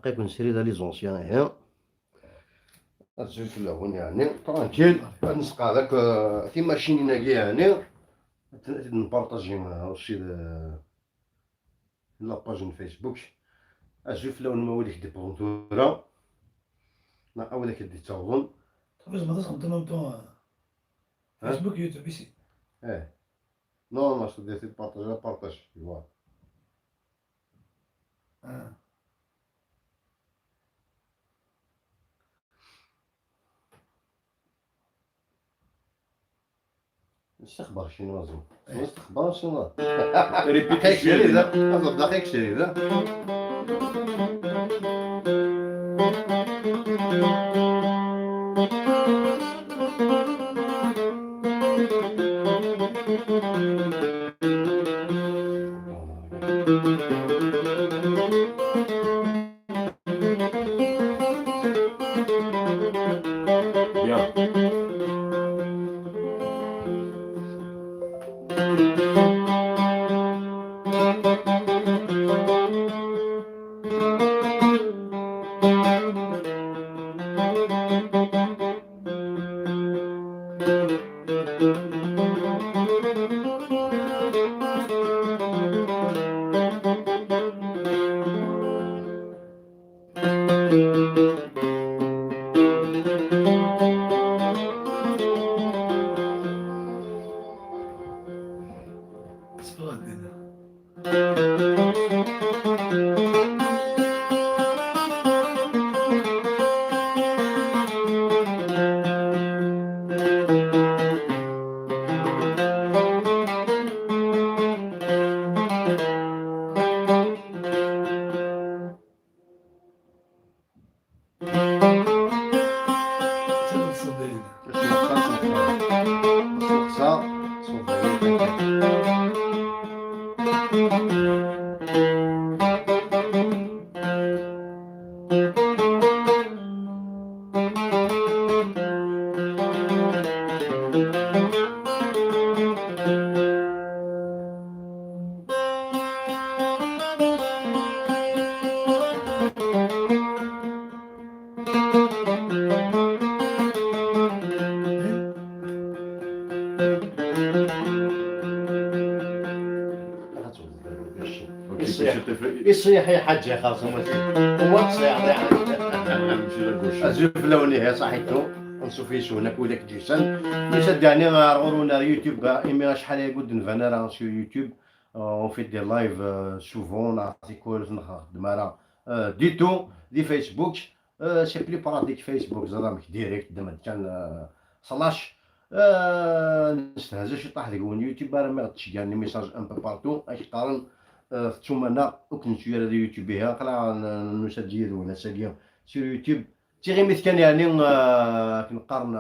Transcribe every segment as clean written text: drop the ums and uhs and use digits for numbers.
يكون سريدا لي زونسيان هي الزوج الاول يعني ترانكيل نسقى هذاك في ماشينينا كاع يعني نبارطاجي معها وشي لاباج فيسبوك الزوج الاول ما وليك دي بونطورا لا اولا كدي تعوض باش ما تسخن تما تو فيسبوك يوتيوب ici. Non, moi je te dis de partager, partage, tu vois. استخبار شنو لازم؟ استخبار شنو؟ دقيق شريدة، أضرب دقيق شريدة. يصيح يا حاج خاصة هو تصيح الزوج الاولاني هي صحيتو نشوف هناك ولك جيسان يسد يعني غورونا يوتيوب ايمي شحال يقول نفانا راه سو يوتيوب اون في دي لايف سوفون نعطي كل نخدم راه ديتو دي فيسبوك سي بلي براتيك فيسبوك زعما ديريكت دما كان سلاش نستهزا شي طاح ديك يوتيوب راه ما غتش كاع لي ميساج ان بو بارتو اش قارن ثم انا وكنت شويه هذا يوتيوب بها قرا نسجل ولا ساليه سير يوتيوب تيغي مثل كان يعني كنقارن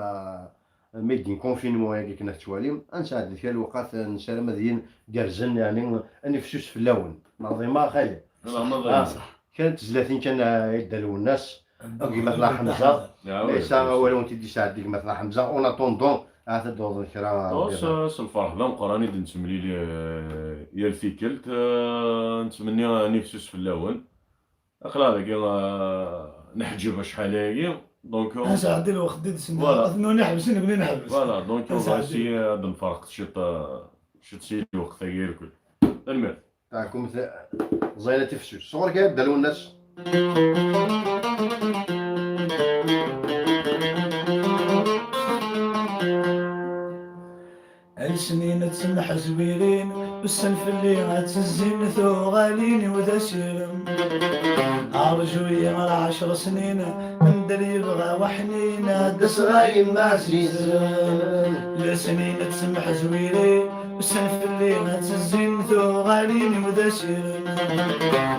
ميدين كونفينمون يعني كنا تواليم انساعد في الوقت نسال مزيان كارزن يعني اني فسوس في اللون نظيمه خالي صح كانت زلاتين كان يدالو الناس كيما طلع حمزه ليس ولو انت دي ساعه ديك مثلا حمزه اون اتوندون عاد دوز كرا الفرح لا مقراني نتملي لي يا الفيكلت نتمنى نفسوس في اللون اخلا هذاك نحجب شحال هاكي دونك نساعد له خديت سنه اثنو نحبس نبني نحبس فوالا دونك غاسي هاد الفرق شي تسيلي وقت غير الكل المهم تاعكم زينه تفسوس صغر كيبداو الناس السنين تسمح زويرين والسنف اللي غتزين ثو غالين وذا سيرم عرجوية على 10 سنين من دري يبغى وحنينة دس غايم عزيز السنين تسمح زويرين والسنف اللي غتزين ثو غالين وذا سيرم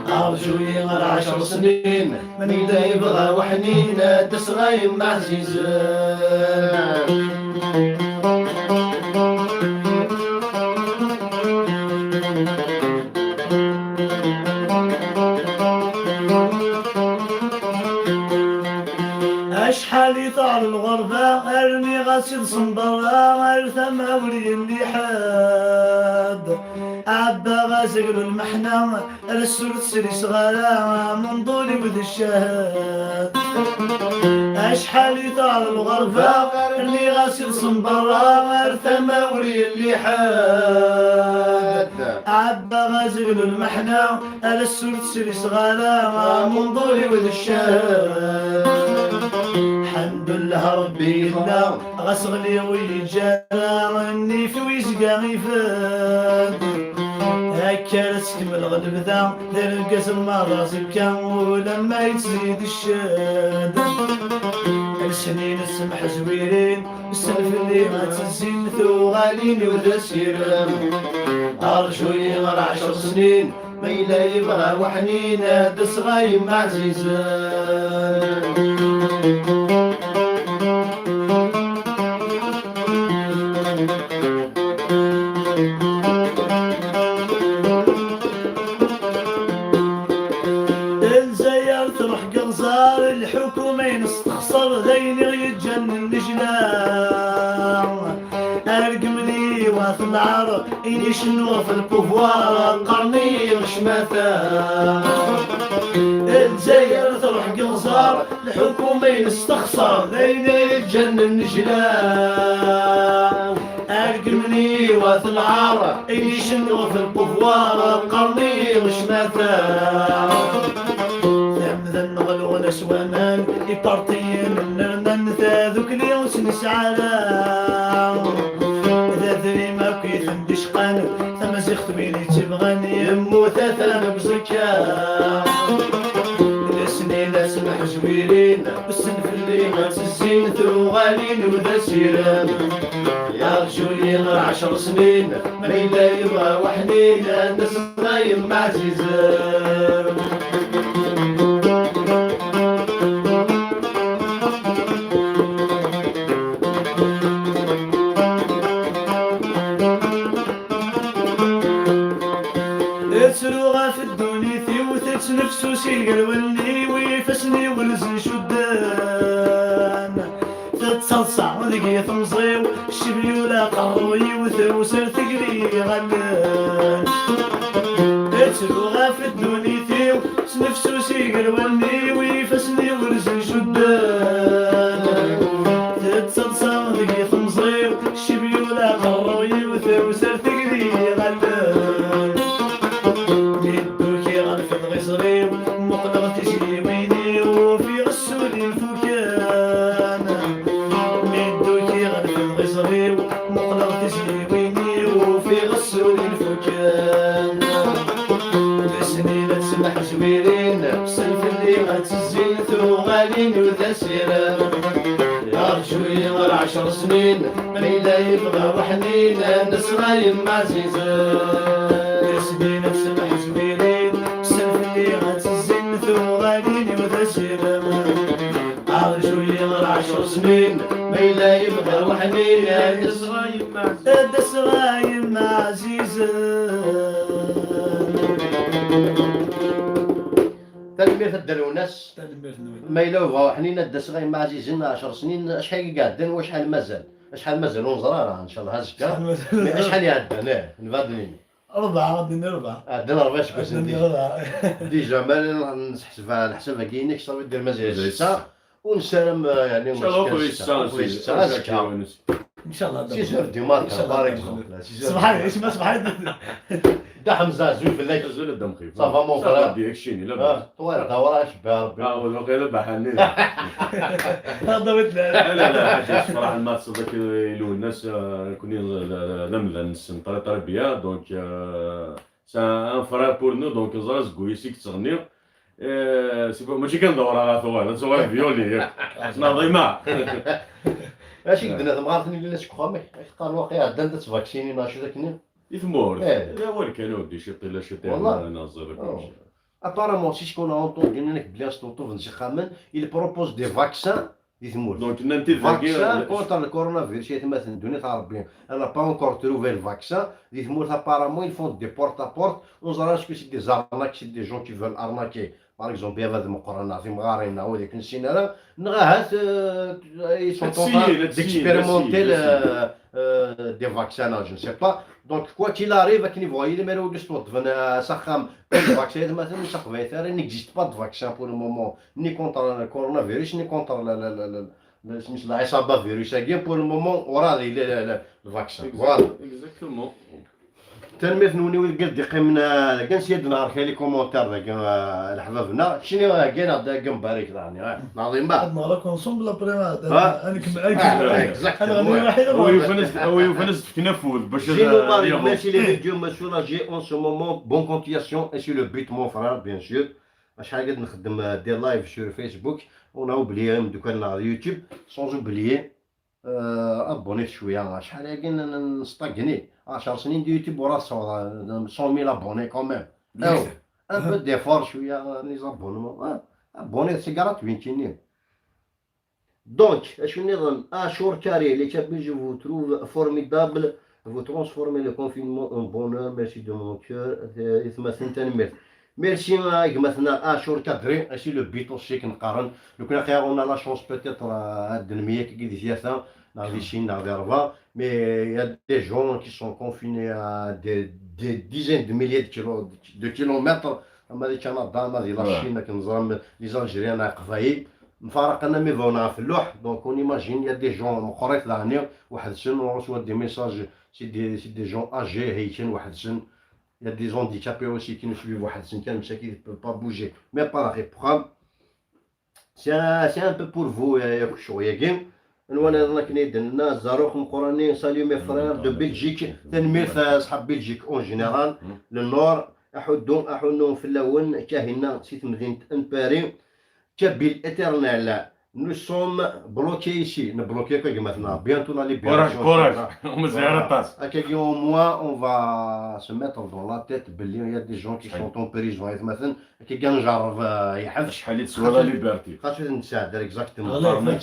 عرجوية على 10 سنين من دري يبغى وحنينة دس غايم عزيز شحال يطار الغربة ارمي غاسل صنبرة غير ثما ولي اللي حاد عبا غازل المحنة السرد سري صغالا من ضولي وذ الشهاد اشحال يطال الغربة اللي غاسل صنبرا ارثما وري اللي حاد عبا غازل المحنة السرد سري صغالا من ضولي وذ الشهاد الحمد لله ربي الله غسغلي ويجانا اني في ويزقا غيفاد هكا تكمل غلبدا دار القسم ما راسك ولما يتزيد الشاد السنين السمح زويرين السلف اللي ما تنسين ثوغالين وذا سيرم ارجو يغير 10 سنين ما إلا يبغى وحنين هاد صغايم عزيزان الحكومة ينستخسر ذين يتجنن الجنان ارقمني واث العرب إني شنو في البوفوار قرني غشماثا الجزائر تروح قنصار الحكومة ينستخسر ذين يتجنن الجنان ارقمني واث العرب إني شنو في البوفوار قرني غشماثا نغلو نسوامان يبارطين النرمان ذاذوك اليوم سنسعالا ذا ذري ما كيثم دشقان ثم زيخت بيني تبغاني يمو ثاثا بزكا السنين لا سمح زويرين والسنف اللي ما تزين ثوغالين وذا سيرام يا رجولي غير 10 سنين ما إلا يبغى وحنين الناس غايم عزيزان تسروغا في الدوني ثيوثت نفسو سيقل واللي ويفسني ولزن شدان تتصلصع ذقية مصيو الشبي ولا قروي وثوسر تقري غلان تسروغا في الدوني ثيو نفسو سيقل واللي ويفسني ولزن شدان تتصلصع ذقية مصيو الشبي ولا قروي وثوسر تقري غلان مقدر تجري ويني وفي غسولي الفكان مدوكي غرف الغزري مقدر تجري ويني وفي غسولي الفكان السنين تسمح زويرين السلف اللي ما تزين ثوغالين وذا سيرام يا رجولي غير 10 سنين ما إلا يبغى وحنين الناس غايم عزيزان السنين تسمح زويرين ثوغالين وذا سيرام عرجولي غير 10 سنين ما إلا يبغى وحنين هاد صغايم عزيزان تلميذ الدروناس ما إلا يبغى وحنين هاد صغايم عزيزين 10 سنين شحال قاعدين وشحال مازال ونزرارة إن شاء الله هازكا شحال يعدنا نفادنين 4 عندنا 4 عندنا 4 شكون سندي ديجا ما نحسب على الحساب كاينك صافي دير مازال 6 ونسالم يعني ان شاء الله ان شاء الله 6 دي ماركا بارك صباحي ايش ما صباحي دا حمزه زوج في الليل زول دم خفيف صافا مون فرا ديك الشيني لا طوال دورا شباب ولا غير بحالي هذا مثل لا حاجه صراحه الماتش ذاك يلو الناس كوني لملا نسن تربيه دونك سا ان فرا بور نو دونك زراز كويسيك تغني سي ماشي كندور على ثوال نصور فيولي نظيمه اش قدنا تمغارتني اللي ناس كخامي قال واقيلا عندنا تفاكسيني ناشو ذاك يثمور لا هو كانوا بدي شيطي لا شيطي نازل apparemment si ce qu'on a entendu هناك بلاصتو طوف نشي خامن il propose des vaccins يثمور دونك انت vaccin contre le coronavirus مثلا الدنيا تاع ربي انا با encore trouvé le vaccin يثمور apparemment ils font des porte à porte on dirait que c'est des arnaques c'est des gens qui veulent arnaquer par exemple بيا هذا مقارنة في مغارين او ديك السينارا نغاهات ils sont en train d'expérimenter des vaccins je ne sais pas دونك كوا كيل اريف كني فوايي لي ما يوليش توظف انا سخام الفاكسين مثلا سخفيت راه نيكزيست با دو فاكسان بور لو مومون ني كونتر كورونا فيروس ني كونتر سميتو العصابه فيروسيه بور لو مومون ورا الفاكسان فوالا اكزاكتومون تنميت نوني قد قيمنا كان سيد نهار كاين لي كومونتير ذاك الحبابنا شنو كاين هذا كمبارك راني ناضي با هاد نهار كونسوم بلا بريما انا اكزاكتومون غني واحد هو يفنس في تنفذ باش Gino Mario, merci les vidéos, me soulager en ce moment. Bonne continuation et sur le but mon frère, bien sûr. شحال قد نخدم دي لايف sur Facebook. On a oublié دوكا على يوتيوب sans oublier ابونيت شويه شحال هاكي نستقني 10 سنين دي يوتيوب ورا 100,000 ابوني كوميم ان بو ديفور شويه لي زابونمون ابوني سي غراتوي Donc, je suis carré, les chapitres, je vous trouve formidable. Vous transformez le confinement en bonheur. Merci de mon cœur. Merci à Ashur Kadri. C'est le but aussi qu'on a. Donc, on a la chance peut-être de dans les Chines, dans les Arva. Mais il y a des gens qui sont confinés à des dizaines de milliers de kilomètres. Dans le Canada, dans la Chine, les Algériens, مفارقنا مي فونا في اللوح دونك اون ايماجين يا دي جون مقريت لهنا واحد السن ورسوا دي ميساج سي دي جون اجي هيكين واحد السن يا دي زونديكابي اوسي كي نسوي واحد السن كان مساكين با بوجي مي با لا ريبروغرام سي ان بو بور فو يا شويه كيم وانا راك نيدنا زاروخ مقراني ساليو مي فرير دو بلجيك تنميت صحاب بلجيك اون جينيرال للنور احدهم في اللون كاهنا سيت مدينه امباري كابيل éternel. Nous sommes bloqués ici. Nous bloqués comme maintenant. Bientôt la libération. Courage. On me zéro au moins, on va se mettre dans la tête. Il y a des gens qui sont en prison. Maintenant, qui gagnent genre يحفظ. شحال يتسوى لا ليبرتي. خاطر نساعد اكزاكتومون.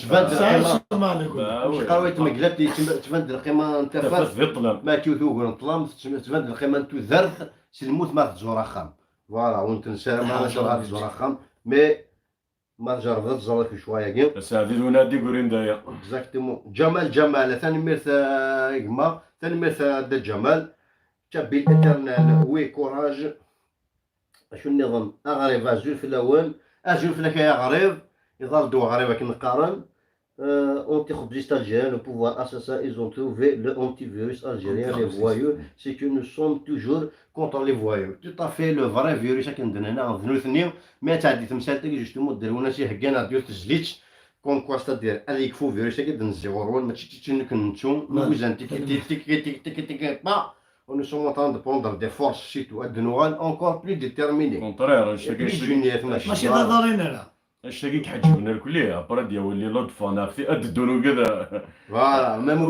قرويت مقلبتي تفند القيمه انت ما كيوثو نطلم تفند القيمه انت ذرث سي الموت ما تزور خام. فوالا وانت نسى ما شغال تزور خام مي ما جربت زرت شويه كيم بس هذه الونادي قرين دايا اكزاكتومون جمال ثاني ميرث إجما ثاني ميرث دا جمال تبي الاترنال وي كوراج شو النظام اغريب ازول في الاول ازول في الكايا غريب يظل دو غريب كنقارن anti-khobziste algérien, le pouvoir assassin, ils ont trouvé le antivirus algérien, les voyous, c'est que nous sommes toujours contre les voyous. Tout à fait le vrai virus qui nous donne mais tu as dit que justement, on a dit que nous avons comme quoi, c'est-à-dire, avec le virus qui nous zéro, mais tu ne nous pas. Nous sommes en train de prendre des forces citoyennes encore plus déterminées. Contraire, je اشتاقيك حتجبنا الكلية برد يولي لطف انا في اددون وكذا فوالا ميم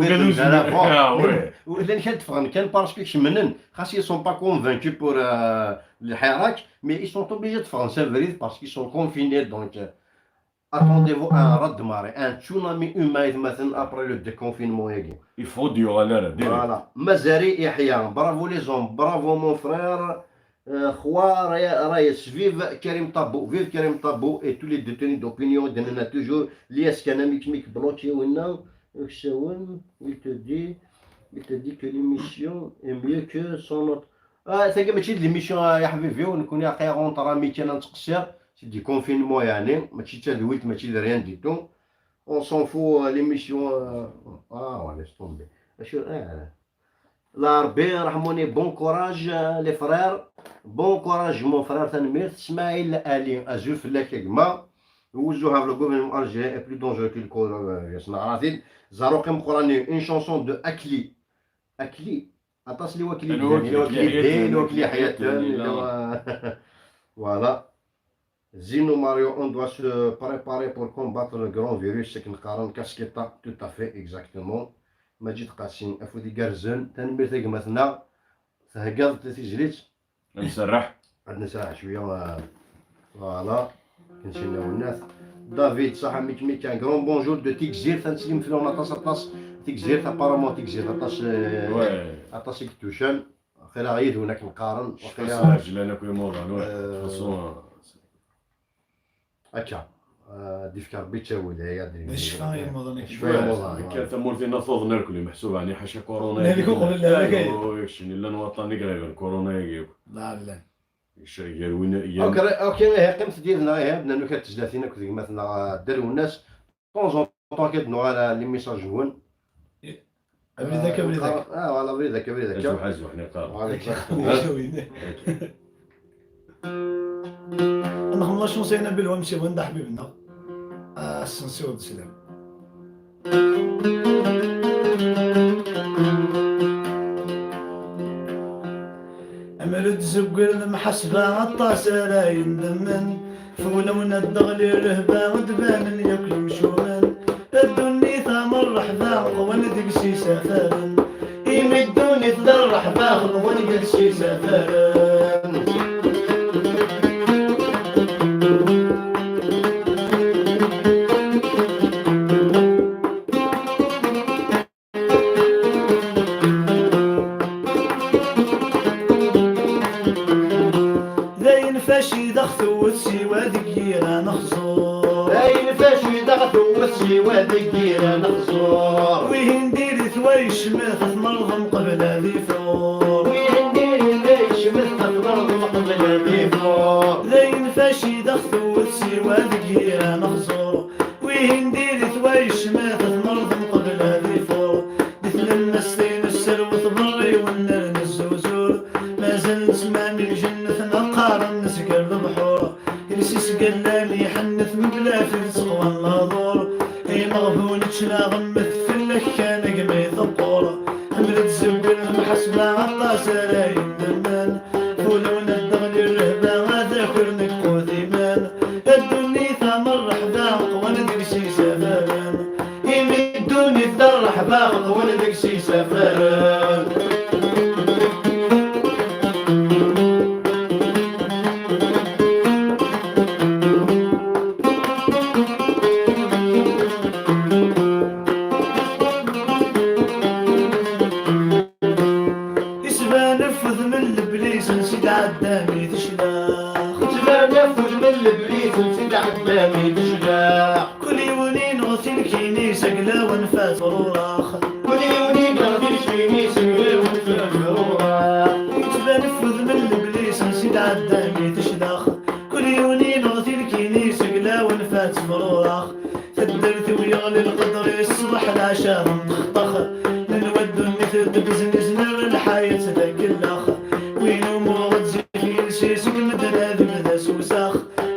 واذا كان تفهم كان باسكو كشمنن خاص ils sont pas convaincus pour الحراك mais ils sont obligés de faire un vrai parce qu'ils sont confinés donc attendez-vous à un raz-de-marée un tsunami humain مثلا après le déconfinement يجي il faut du غلالة voilà مزاري يحيى bravo les hommes bravo mon frère Khwa Rayes, vive Karim Tabou, vive Karim Tabou et tous les détenus d'opinion, on a toujours lié ce bloqué ou non. Il te dit que l'émission est mieux que son autre. C'est que l'émission يا حبيبي ونكون يا خير اون ترى كان نتقصر سي دي كونفينمون يعني ماشي حتى الويت ماشي ريان دي تو اون سون فو ليميسيون ولا ستومبي La Rabbi Rahmoni, bon courage les frères, bon courage mon frère Tanmir, Ismail Ali, Azuf Lekegma, Ouzouhav le gouvernement algérien est plus dangereux que le coronavirus. Zarokem Korani, une chanson de Akli. Akli, attention les Wakli, les Wakli Hayatan, voilà. Zino Mario, on doit se préparer pour combattre le grand virus, c'est qu'une carane casquette, tout à fait exactement. مجيد قاسين افودي كارزن تنمير تيقمتنا تهقض تسجليت نسرح عاد نسرح شويه فوالا كنشناو الناس دافيد صح ميك كان كرون بونجور دو تيكزير تنسلم في لون اطاس تيكزير تابارامون تيكزير اطاس كتوشان خير عيد هناك نقارن وخير جلانا كل موضوع هكا ديفك ربي تاول هي الشفاء يمضني كان ثمورتينا فوضنا الكل محسوب يعني حاشا كورونا نالك قبل لا كاين شنو لا نوطني قريبا كورونا يجيب لا لا الشيء وين اوكي هي قيمت ديالنا هي بنا كتجلاتينا كذا مثلا داروا الناس طونجون طون كيدنوا على لي ميساج جوان بريدك بريدك فوالا بريدك ازو حزو حنا قال نخملا شنو سينا بالومشي وندا حبيبنا السنسي والسلام أمرد زقل محسبة عطاسة لا يندمن فولونا الدغلي رهبة ودبان ياكل مشومن الدني ثمر رحبة وندق شي سفرن يمدوني تدر رحبة وندق شي سفرن فاشي دغثو وسي ودقيرة نخزور باين فاشي دغثو وسي ودقيرة نخزور وين ندير ثويش مثل مرضم قبل ذي فور وين ندير ليش مثل مرضم قبل ذي فور باين فاشي دغثو وسي ودقيرة نخزور وين ندير ثويش مثل مرضم قبل ذي فور مثل النسين السلو تبري والنرن الزوزور ما زال نسمع من جنة نقارن نسقر البحور يلسيس قلاني حنث من بلاد رزق والنظور اي مغبون تشنا غمث في اللكان قمي ثقور امرد زبل المحسبة عطاسة لا يندمن فولون الدغل الرهبة غاذاكر قوثيمان الدني ثمر رحباق وندق شي سفران يمدوني الدر رحباق وندق شي سفران عدامي تشلاخ نفذ من البريد نسيت عدامي تشلاخ كل يونين غسل كينيس قلا ونفاس وراخ كل يونين غسل كينيس قلا ونفاس وراخ نفذ من البليس نسيت عدامي تشلاخ كل يونين غسل كينيس قلا ونفاس وراخ تدرت ويغلي القدر يصبح العشاء مخطخ ننود مثل بزنس نار الحياة ذاك الاخ وينو مغرد زيفين سيسك مدنا ذبدا سوساخ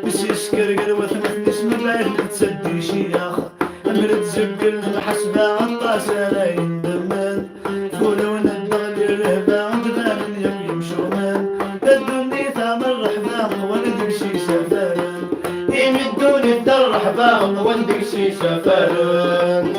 بسيس كرقل وثمث نسم بعيد تسدي شياخ امرد زقل محسبة عطاسة لا يندمن فولون الدغل الرهبة عندنا من يمشومن الدني ثامر رحباق وندق شي سفران يمدوني الدر رحباق وندق شي سفران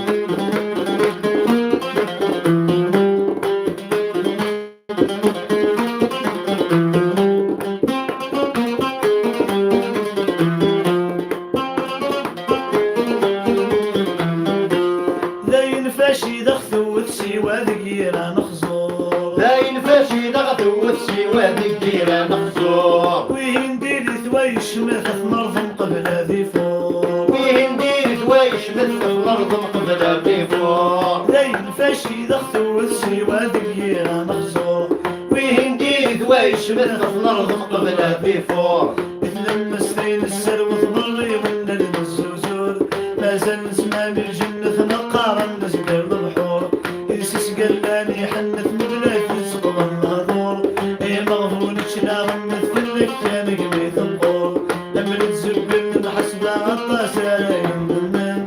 فاشي دغثو وثسي وذقيرة نخزور باين فاشي دغثو وثسي وذقيرة نخزور وين دير ثويش مثل مرضم قبل ذي فور وين دير ثويش مثل مرضم قبل ذي فور باين فاشي دغثو وثسي وذقيرة نخزور وين دير ثويش مثل مرضم قبل ذي فور مثل المسلين السلو تبري والنرن الزوزور ما زال نسمع بالجنة نقارن نسقر البحور يلسس قلاني حنث مبلاك رزق والنظور اي مغفون تشنا غمث في اللكان قمي ثقور امرد زبل محسبة عطاسة لا يندمن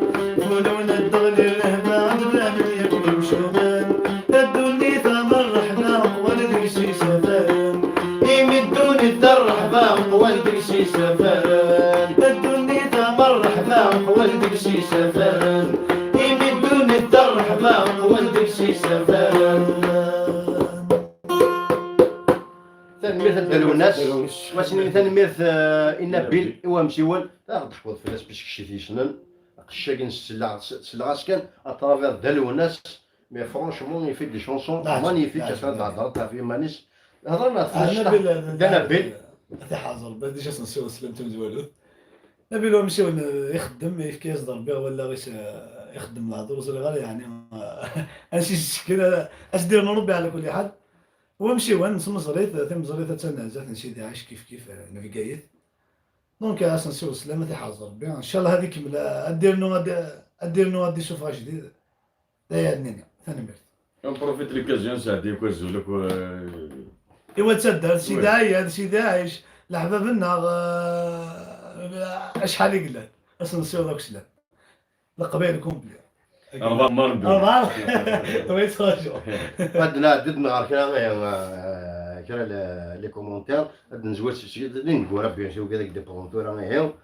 فولون الدغل الرهبة عندنا من يكون مشومان الدني ثمر رحباق وندق شي سفران يمدوني الدر رحباق وندق شي سفران الدني ثمر رحباق وندق شي سفران يمدوني الدر رحباق وندق شي سفران مثل دلو الناس واش مثلا مثل إن بيل ومشيول تحفظ في الناس باش كشيتي شنن قشاكين سلعة كان اترافير دلو الناس مي فرونشمون يفيد دي شونسون مانيفيك اسمها الهضره تاع في مانيس الهضره ما تفهمش دانا بيل حاضر بديش اسمع سوى سلمت مزوالو نبي له يمشي يخدم كي يصدر به ولا غير يخدم لا دروس ولا غير يعني اش الشكل اش دير نربي على كل حال ونمشي ونس مزريت ثم مزريت تنازل نشي عايش كيف نفقايت دونك اسنسيو السلامة تحاضر بها ان شاء الله هذيك كمل ادير نو غادي شوفها جديد لا يعنيني ثاني مرت On profite de l'occasion, ça a dit quoi, Zoulek, ايوا تصدق هادشي داعي هادشي داعش لحباب النار شحال يقلال اسنسيو داك الشلال القبائل كومبلي أربع مرات. أربعة ويتراجعوا عندنا عددنا غير كرا لي كومونتير هاد نزوات شي اللي نقول بيان سور كذاك دي بونتور غير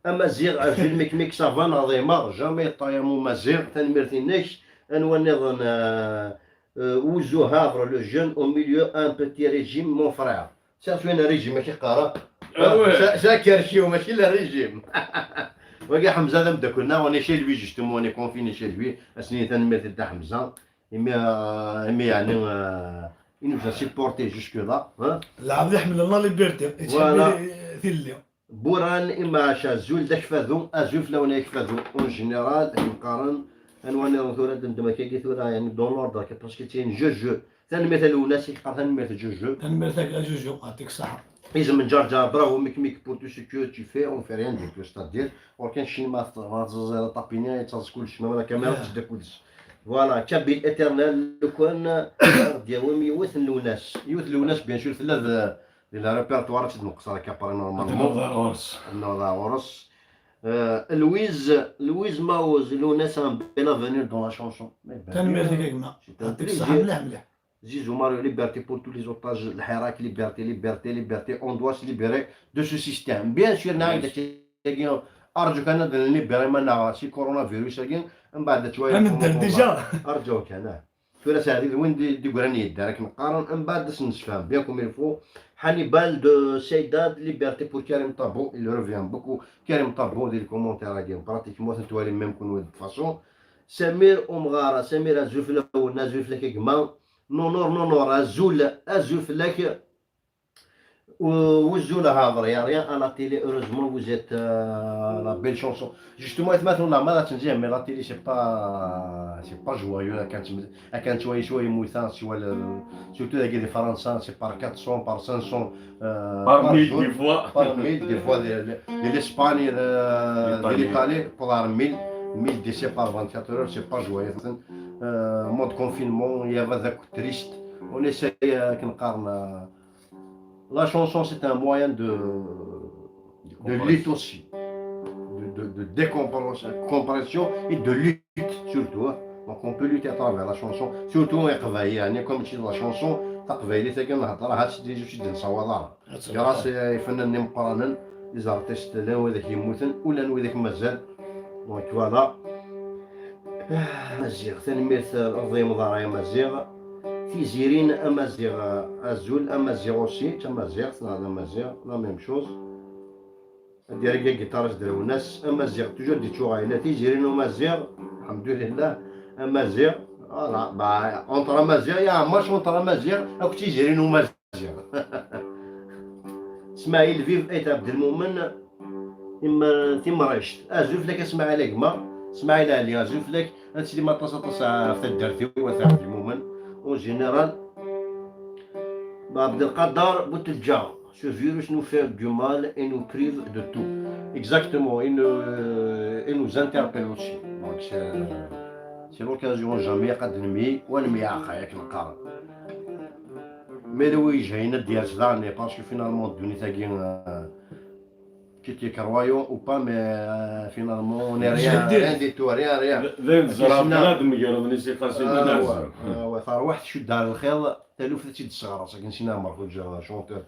اما زيغ فيلم ميك سافان عظيمه جامي طايمو مازيغ تنمرتيناش انو نظن وزو هافر لو جون او ميليو ان بيتي ريجيم مون فرير سيرتو انا ريجيم ماشي قاره ساكرشيو ماشي لا ريجيم وكا حمزه هذا بدا كنا وني شي لوي جوستومون وني كونفيني شي لوي اسني تنمرت تاع حمزه مي يعني il nous a supporté jusque là العبد يحمل الله ليبرتي ثلي بوران اما شازول داك فاذو ازوف لو نايك فاذو اون جينيرال نقارن انواني رثورة عندما كي ثورة يعني دون لوردر باسكو تين جو ثاني مثل وناس يقرا ثاني مثل جو تنمرتك اجوجو يعطيك الصحة إذا من جار برافو ميك بور تو سو كو تو في اون في ريان دو تو ستادير ولكن شي ما طابينيا يتصل كلشي ما كاميرا تشد كلشي فوالا كابي الاترنال لو كان ديالهم يوث الوناس بيان سور ثلاث لي ريبرتوار تنقص راه كاباري نورمالمون نوضا ورس لويز ماوز لوناس ان بيل افونير دون لا شونسون تنمرتك كما يعطيك الصحة مليح زيزو ماريو ليبرتي بور تو لي زوتاج الحراك ليبرتي اون دوا سي ليبري دو سو سيستيم بيان سور نايد ارجوك انا نليبري منا شي كورونا فيروس من بعد شويه ندير ديجا ارجوك انا ثلاث هذه وين دي قراني دارك نقارن من بعد نفهم بيان كوم يلفو حانيبال دو سيداد ليبرتي بور كريم طابو il revient beaucoup كريم طابو ديال الكومونتير ديال براتيكمون توالي ميم كون دو فاسون سمير أمغارة سمير أزوفلا ونازوفلا كيما نور أزوفلا وزولا هضر يا ريان على تيلي هeureusement vous êtes la belle chanson justement مثلا ما تنجي مي لا تيلي سي با جويو كانت شويه موثان شويه سورتو داك دي فرنسا سي بار 400 بار 500 بار 1000 دي فوا بار 1000 دي فوا ديال الاسباني ديال الايطالي بار 1000 دي سي بار 24 heures سي با جويو مود كونفينمون يا هذاك تريست ونساي كنقارن. La chanson, c'est un moyen de lutte aussi, de décompression et de lutte surtout. Donc on peut lutter à travers la chanson, surtout comme tu dis la chanson, تقبيلي كنهضر هادشي اللي جوج نصور جراس الفنانين مقارنين لي زارتيست لا هو ذاك يموتن ولا هو ذاك مازال. دونك فوالا مزيغ ثاني مثل أرضي مضارع مزيغ تيزيرين امازيغ ازول امازيغ اوسي تمازيغ هذا مازيغ لا ميم شوز ديال كيتارس دراو الناس امازيغ توجور دي تشوغايلا تيزيرين ومازيغ الحمد لله امازيغ فوالا با اونطر امازيغ يا ماش اونطر امازيغ راك تيزيرين ومازيغ اسماعيل فيف ايت عبد المؤمن اما تيمرشت ازول فلك اسماعيل كما اسماعيل علي ازول فلك هادشي اللي ما طاس في الدرتي وعبد المؤمن en général, Abdelkader Boutelja, ce virus nous fait du mal et nous prive de tout. Exactement, il nous interpelle aussi. Donc c'est l'occasion jamais قد نمي ونمي عقايك نقارن. Mais oui, j'ai une idée d'année parce que finalement الدنيا تاعي كي كرويون ou pas mais finalement on est rien du tout rien. ذين زرا بنادم يقولوا نسي قاسي بنادم فروحت شد على الخيل تلوف تشد الصغار صاك نسينا مرفوض جا شونتور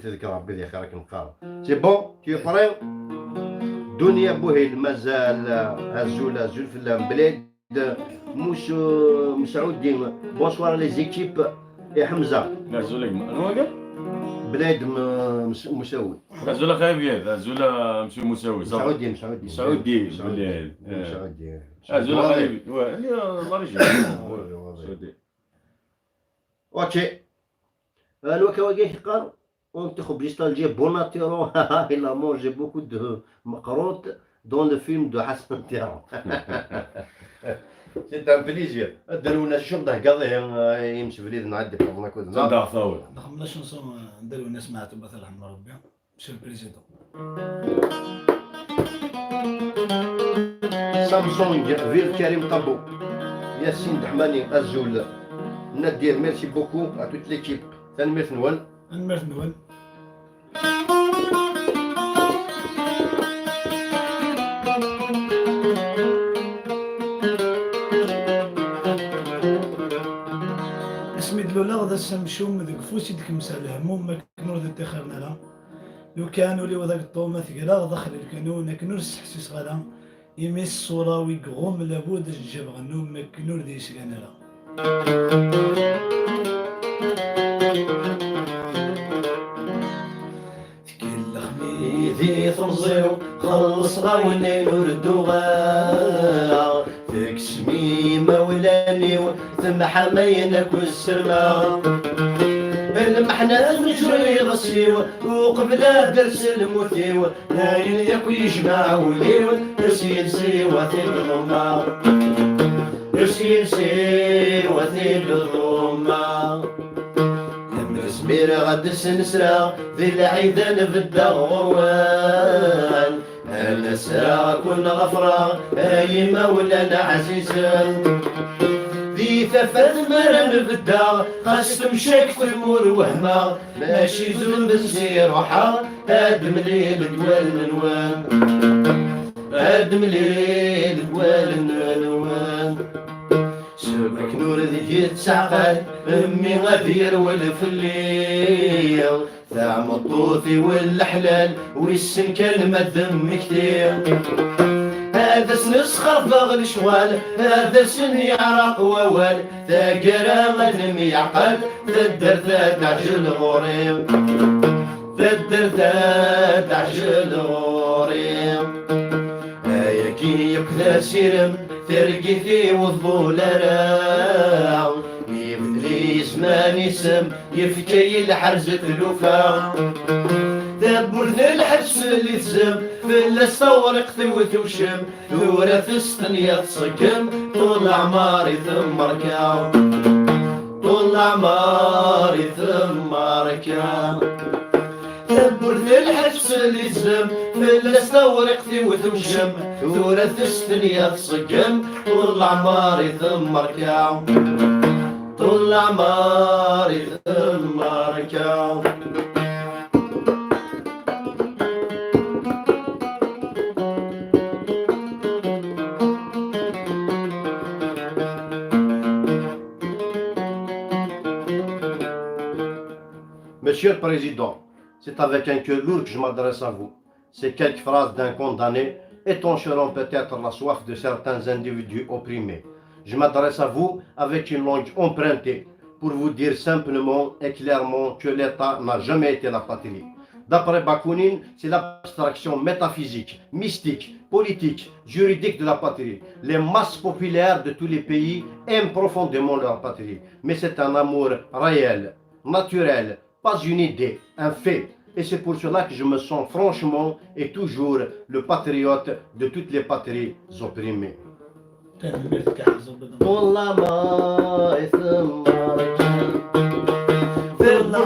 تذكر ربي ذي خيرك نقارن سي بون تي فري دنيا بوهيل مازال هزول في البلاد موس مسعود ديما بونسوار لي زيكيب يا حمزه نزولك انا بلاد مساوي غزوله خايبيه غزوله مشي مساوي سعودي غزوله خايبيه الله يجزيه اوكي الوكا واقي قال On te oblige Bonatero, il a mangé beaucoup de macarottes dans le film de Hassan Tiran. C'est un plaisir. درونا شوف ده قضيه يمشي في اليد نعدي فضلنا كود صدق ثور رقم لا شونسون نديرو الناس سمعتو مثلا رحمه ربي مسيو البريزيدون. Samsung, Ville Karim Tabou, Yassine Dahmani, Azoul, Nadir, merci beaucoup à toute l'équipe. Merci Noël. نمرت نول. اسمي دلولا غدا سمشوم ذيك فوسي ديك مساله هموم ما كنور ذي تخرنا لا لو كانوا لي وذاك الطومة ثقلا غدخل الكانون كنور السحسيس غلا يميس الصورة ويقغوم لابود الجاب غنوم ما كنور ذي سكانا لا. ذي تنزيو خلص غاوني نردو غا ذيك سمي مولاني ثم حمينك والسرما المحنة نجري غسيو وقبله درس المثيو هاين ياكو يجمع وليو يسير سيوة الغما يسير سيوة الغما سمير غد السنسرة ذي العيدان في الدغوان أنا سرا كن غفرة أي مولانا عزيزا ذي ثفت مرن في الدار خاص مشاك في المور وهما ماشي زول بنسير وحا هادم ليل دوال نوان هادم ليل دوال نوان سبك نور ذي تسعقل امي غفير والفليل ثعم الطوثي والحلال والسن كلمة ذم كتير هذا سنسخر فغ الشوال هذا سن يعرق ووال ذا قرام ذم يعقل ذدر ذا عجل غوريم ذدر ذا عجل غوريم هايكي يكذا سيرم ترقي في وضبولة راو يبدلي زمان يسم يفكي الحرزة الوفا دبر ذي الحبس اللي تزم في الصور قثوت وشم ثورة السطنية تصقم طول عماري ثم ركاو طول عماري ثم ركاو دبر ذي الحبس اللي تزم في الصور قثوت وشم ثورة السطنية تصقم طول عماري ثم ركاو طول عماري ثم ركاو. Monsieur le Président, c'est avec un cœur lourd que je m'adresse à vous. Ces quelques phrases d'un condamné étancheront peut-être la soif de certains individus opprimés. Je m'adresse à vous avec une langue empruntée pour vous dire simplement et clairement que l'État n'a jamais été la patrie. D'après Bakounine, c'est l'abstraction métaphysique, mystique, politique, juridique de la patrie. Les masses populaires de tous les pays aiment profondément leur patrie, mais c'est un amour réel, naturel, pas une idée, un fait. Et c'est pour cela que je me sens franchement et toujours le patriote de toutes les patries opprimées. والله ما يثمرك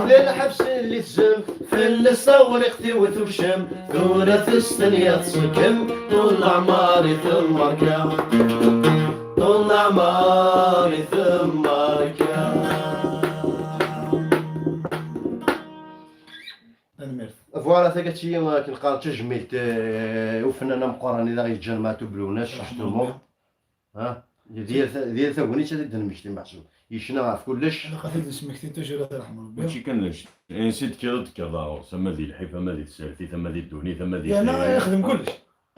في الحبس اللي تزم في الصور يختوت وشم ثورة السنية تصكم طول عماري ثمرك طول عماري ثمرك. فوالا ثقتي كنلقى تجميل وفنانة مقارنة إذا يتجمعتو بلوناش جوستومون ها ديال ثواني حتى دنمشتي محسوب يشنا في كلش انا خاطر سمكتي تجرى رحمه ربي ماشي كنلاش نسيت كذا كذا ثم ذي الحيفا ما ذي السالتي ثم ذي الدهني ثم ذي انا يخدم كلش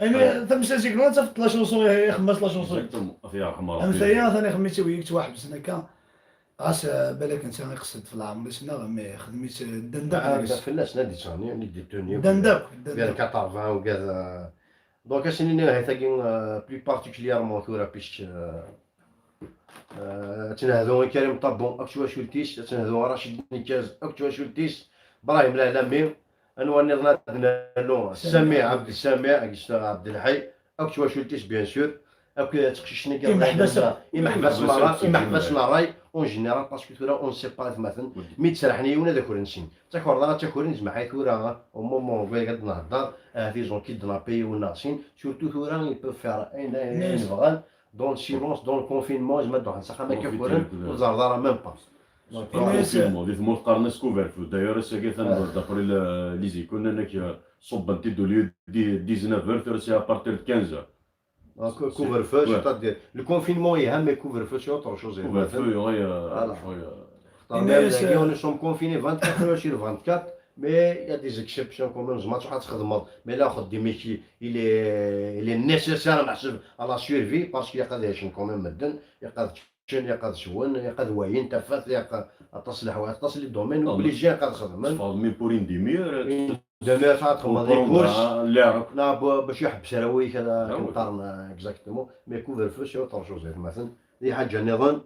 انا ثم سالتي كنت في 13 وصول يخمس 13 وصول في رحمه ربي امثاليا ثاني خميتي وياك واحد بسنه كان عاس بالك انت يقصد في العام سنه ما خدميت دندق في الناس نادي ثاني ندي توني دندق ديال 80 وكذا دونك اسيني هي ثاكين بلي بارتيكوليرمون ثورا باش تنهضوا كريم طبون اكتوا شولتيس تنهضوا راشد نكاز اكتوا شولتيس براهيم لا لامي انواني ضنا لو السميع عبد السميع عبد الحي اك شوا شولتيش بيان سور اك تخششني كي محبس راي اون جينيرال باسكو ثورا اون سي با مثلا مي تسرحني ولا ذاك نسين تاكور نسمع حيت ثورا او مومون فيغ نهضر في زون كي دنا بي وناسين سورتو ثورا يي بو فير اين بغان دون سيلونس دون الكونفينمون زعما دوحا نسخه ما كيكورن وزار ميم با Effectivement, des mots par les couverts. D'ailleurs, c'est que d'après les icônes, qui sont bantis de lieu 19h, c'est à partir de 15h. Couvre-feu, c'est-à-dire le confinement est mais couvre-feu, c'est autre chose. Couvre-feu, oui. Nous sommes confinés 24 heures sur 24, mais il y a des exceptions quand même. Mais là, il est nécessaire à la survie parce qu'il y a des gens quand même maintenant. يقاد شوان يقاد واين تفات يقاد تصل الدومين اوبليجي يقاد خدم فاضمي بورين ديمير دمير تخدم دي كورس لا باش يحبس راوي كذا كنقارن اكزاكتومون مي كوفر فو سي اوتر شوز مثلا دي حاجه نظن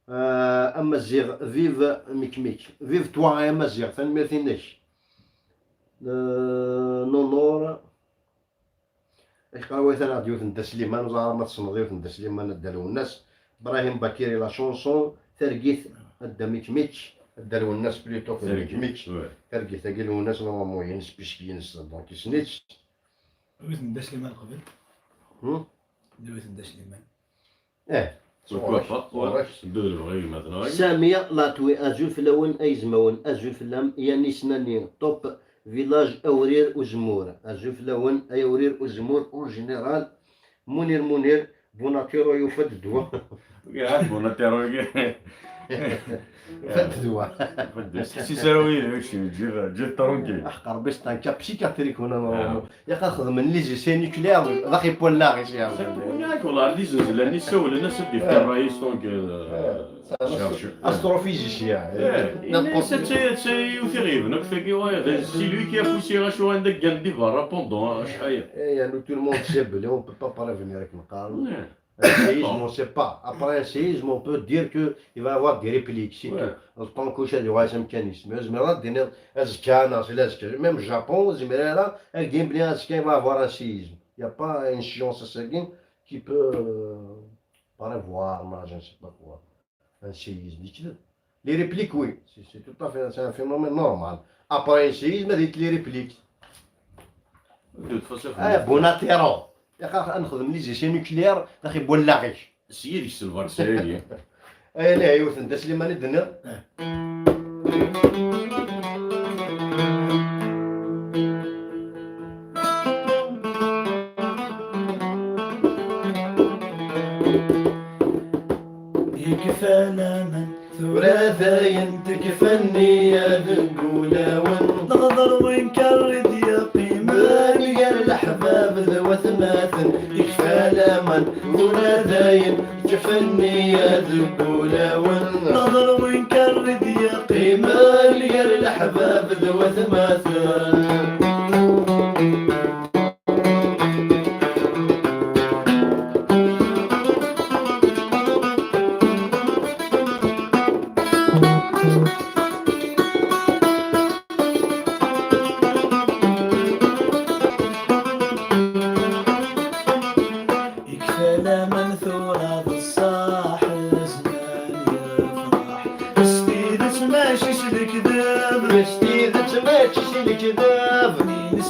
اما الزيغ فيف ميك فيف توا اما الزيغ ثاني ما ثناش نونور اش قالوا ثنا ديوث نتا سليمان وزعما ما تصنضيوث نتا سليمان داروا الناس ابراهيم بكيري لا شونسون ترقيت هدا ميكميك داروا الناس بليتو في ميكميك ترقيت قالوا الناس نورمالمون ينس باش كينس دونك يسنيتش دويت ندا سليمان قبل دويت ندا سليمان سامية لاطوي أزول في الأول أيزمون أزول في اللام يعني سناني توب فيلاج أورير وزمور أزول في الأول أي أورير وزمور أون جينيرال منير بوناتيرو يفد الدواء بوناتيرو فد الدواء سي ساروي داكشي تجي طرونكي احقر باش تانكا بسيكاتريك هنا يا خاطر من لي جي نيكليير باقي بولا غير شي ياك والله لي زوج لاني سول الناس دي في الرئيس دونك استروفيزيشيا سي يثيريف نك فيكي واي سي لوي كي ابوسي راشو عندك غاندي فارا بوندون شحال يعني تو الموند سي بلي اون بو با بارافينير avec نقارن Un séisme, on ne sait pas. Après un séisme, on peut dire qu'il va y avoir des répliques. C'est tout. En tant que c'est un mécanisme. Même le Japon, il va avoir un séisme. Il n'y a pas une science qui peut prévoir, je ne sais pas quoi, un séisme. Les répliques, oui. C'est tout à fait un phénomène normal. Après un séisme, il y a les répliques. Bonatero. يا اخي نخدم لي جيسي نوكليير اخي بولاغيش سيدي السلفار سيدي لا يوث انت سليمان الدنيا يكفى من ثلاثة ينتكفني يا ذنقولا ونغضر وينكرد يا قيمان يا الأحباب ذو ثماثن يكفى لمن ثلاثة ينتكفني يا ذنقولا ونغضر وينكرد يا قيمان يا الأحباب ذو ثماثن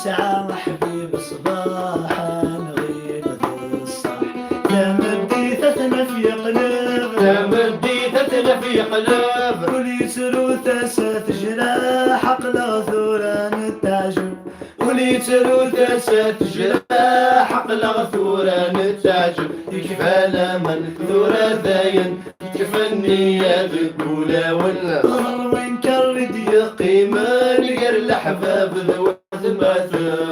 نسعى حبيب صباحا نغيب الصح تمدي تتلف يقلب كل يسرو تسات جراح عقل ثوران التعجب ولي ترو تسات جراح عقل ثوران التعجب يكفى لمن ثورا ذاين يكفني يا ذكولا والغر وين كرد يا قيمان غير الاحباب ذوات مثل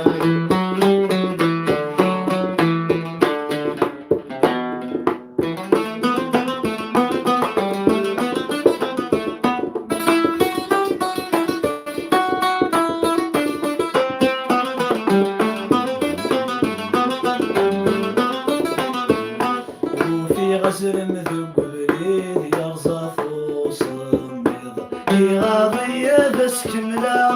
غسر مذوق بريد يرزف وصميض يغاضي بس كملا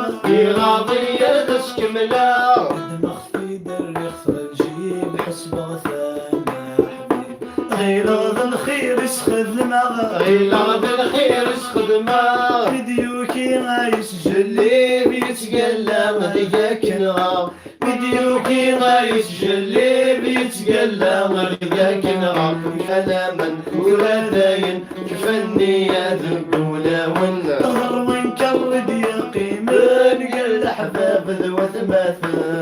يسخدمه إلا بالخير سخدمه فيديوكي غايسجل اللي بيتقلى ملقاك نغام فيديوكي غايسجل اللي بيتقلى ملقاك نغام كلاما ولا داين كفني يا ذقولا ونا ظهر وانكرد يقيم من قل أحباب ذوات مثل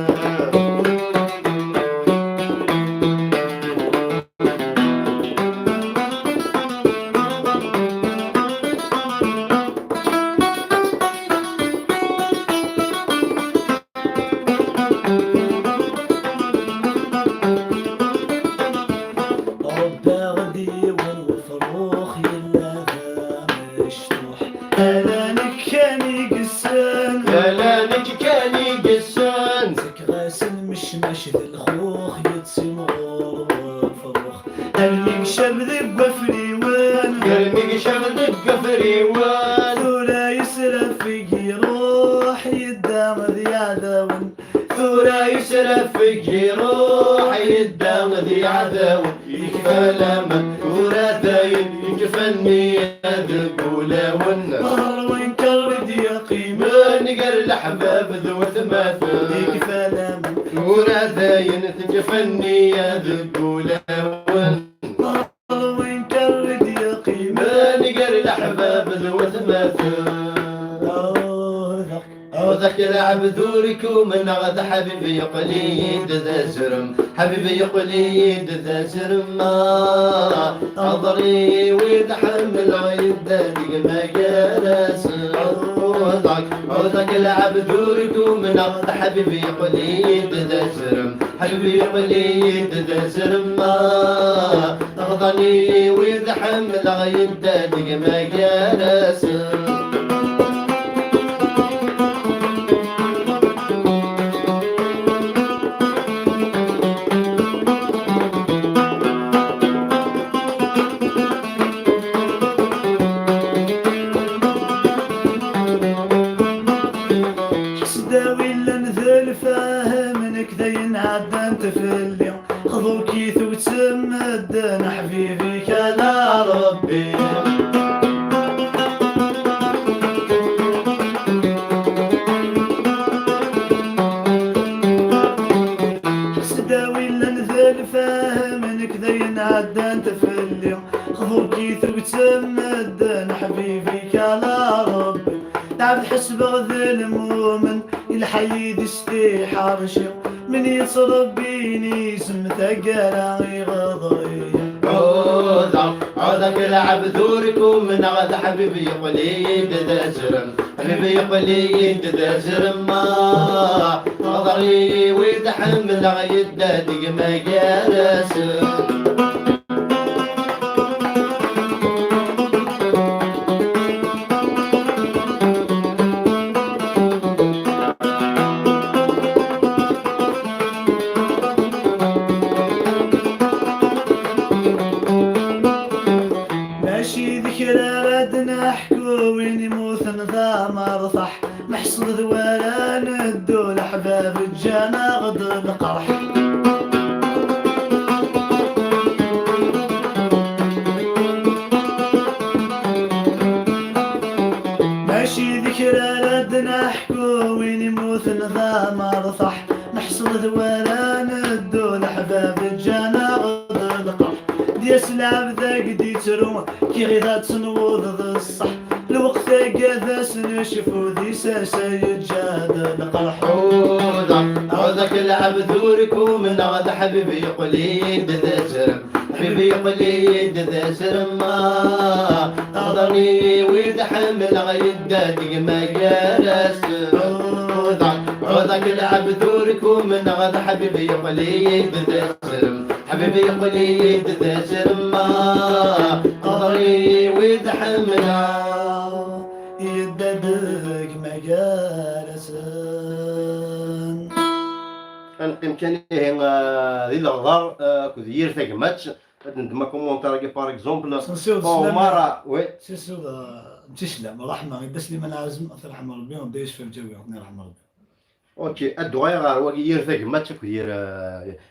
ماشي ذي الخوخ يتسمور والفروخ قلبي شبذب فريوان قلبي شبذب فريوان ولا يسرف في روح يدام ذي عداون ثورة يسرف في روح يدام ذي عداون يكفى لمن ثورة داين يكفني ذقولا ونا ظهر وانكرد يقيم من قال الأحباب ذو ثماثل يكفى لمن ثورة داين تكفني ذقولا ونا ظهر وانكرد يقيم من قال الأحباب ذو ثماثل عوضك العب دورك ومن غد حبيبي قليد ذا زرم حبيبي قليد ذا زرم ما أضري ويتحمل عيدك ما جالس عوضك العب دورك ومن غد حبيبي قليد ذا زرم حبيبي قليد ذا زرم ما أغضني ويتحمل عيدك ما جالس تفلي خذوكي وتمدن حبيبي كان ربي سداوي لنذل فاهمنك ذين عدان تفلي خذوكي وتمدن حبيبي كان ربي تعب حسب غذل المؤمن الحي دستي حرشي من يصرب بيني سمتك راغي غضي عودك العب دورك ومن غد حبيبي قليد ذا زرم حبيبي قليد ذا زرم ما غضري ويتحمل غيدادك ما جالس مرصح محصد ولا ندو الأحباب الجانا غد القرح ماشي ذكرى لدنا حكو وين يموت نذا مرصح محصد ولا ندو الأحباب الجانا غد القرح ديس لعب ذاك دي ترو كي غير تنوض ذا الصح الوقت قاذس نشفو ذي سيد جاد القرح عوضك العب دورك ومن غد حبيبي قليد ذا زرم حبيبي قليد ذا زرم ما أغضرني ويتحمل غيدادك ما جالس عوضك العب دورك ومن غد حبيبي قليد ذا زرم حبيبي قليد ذا زرم ما أغضرني ويتحمل يددك مجالسا الإمكانية ذي الغار كذير ثاك ماتش ندما كومونتار كي باغ اكزومبل او مره وي سيسو تسلم رحمه بس لي ما نعزم رحمه ربي ما بدايش في الجو رحمه ربي اوكي ادوغي غار هو يرثق ما تاكل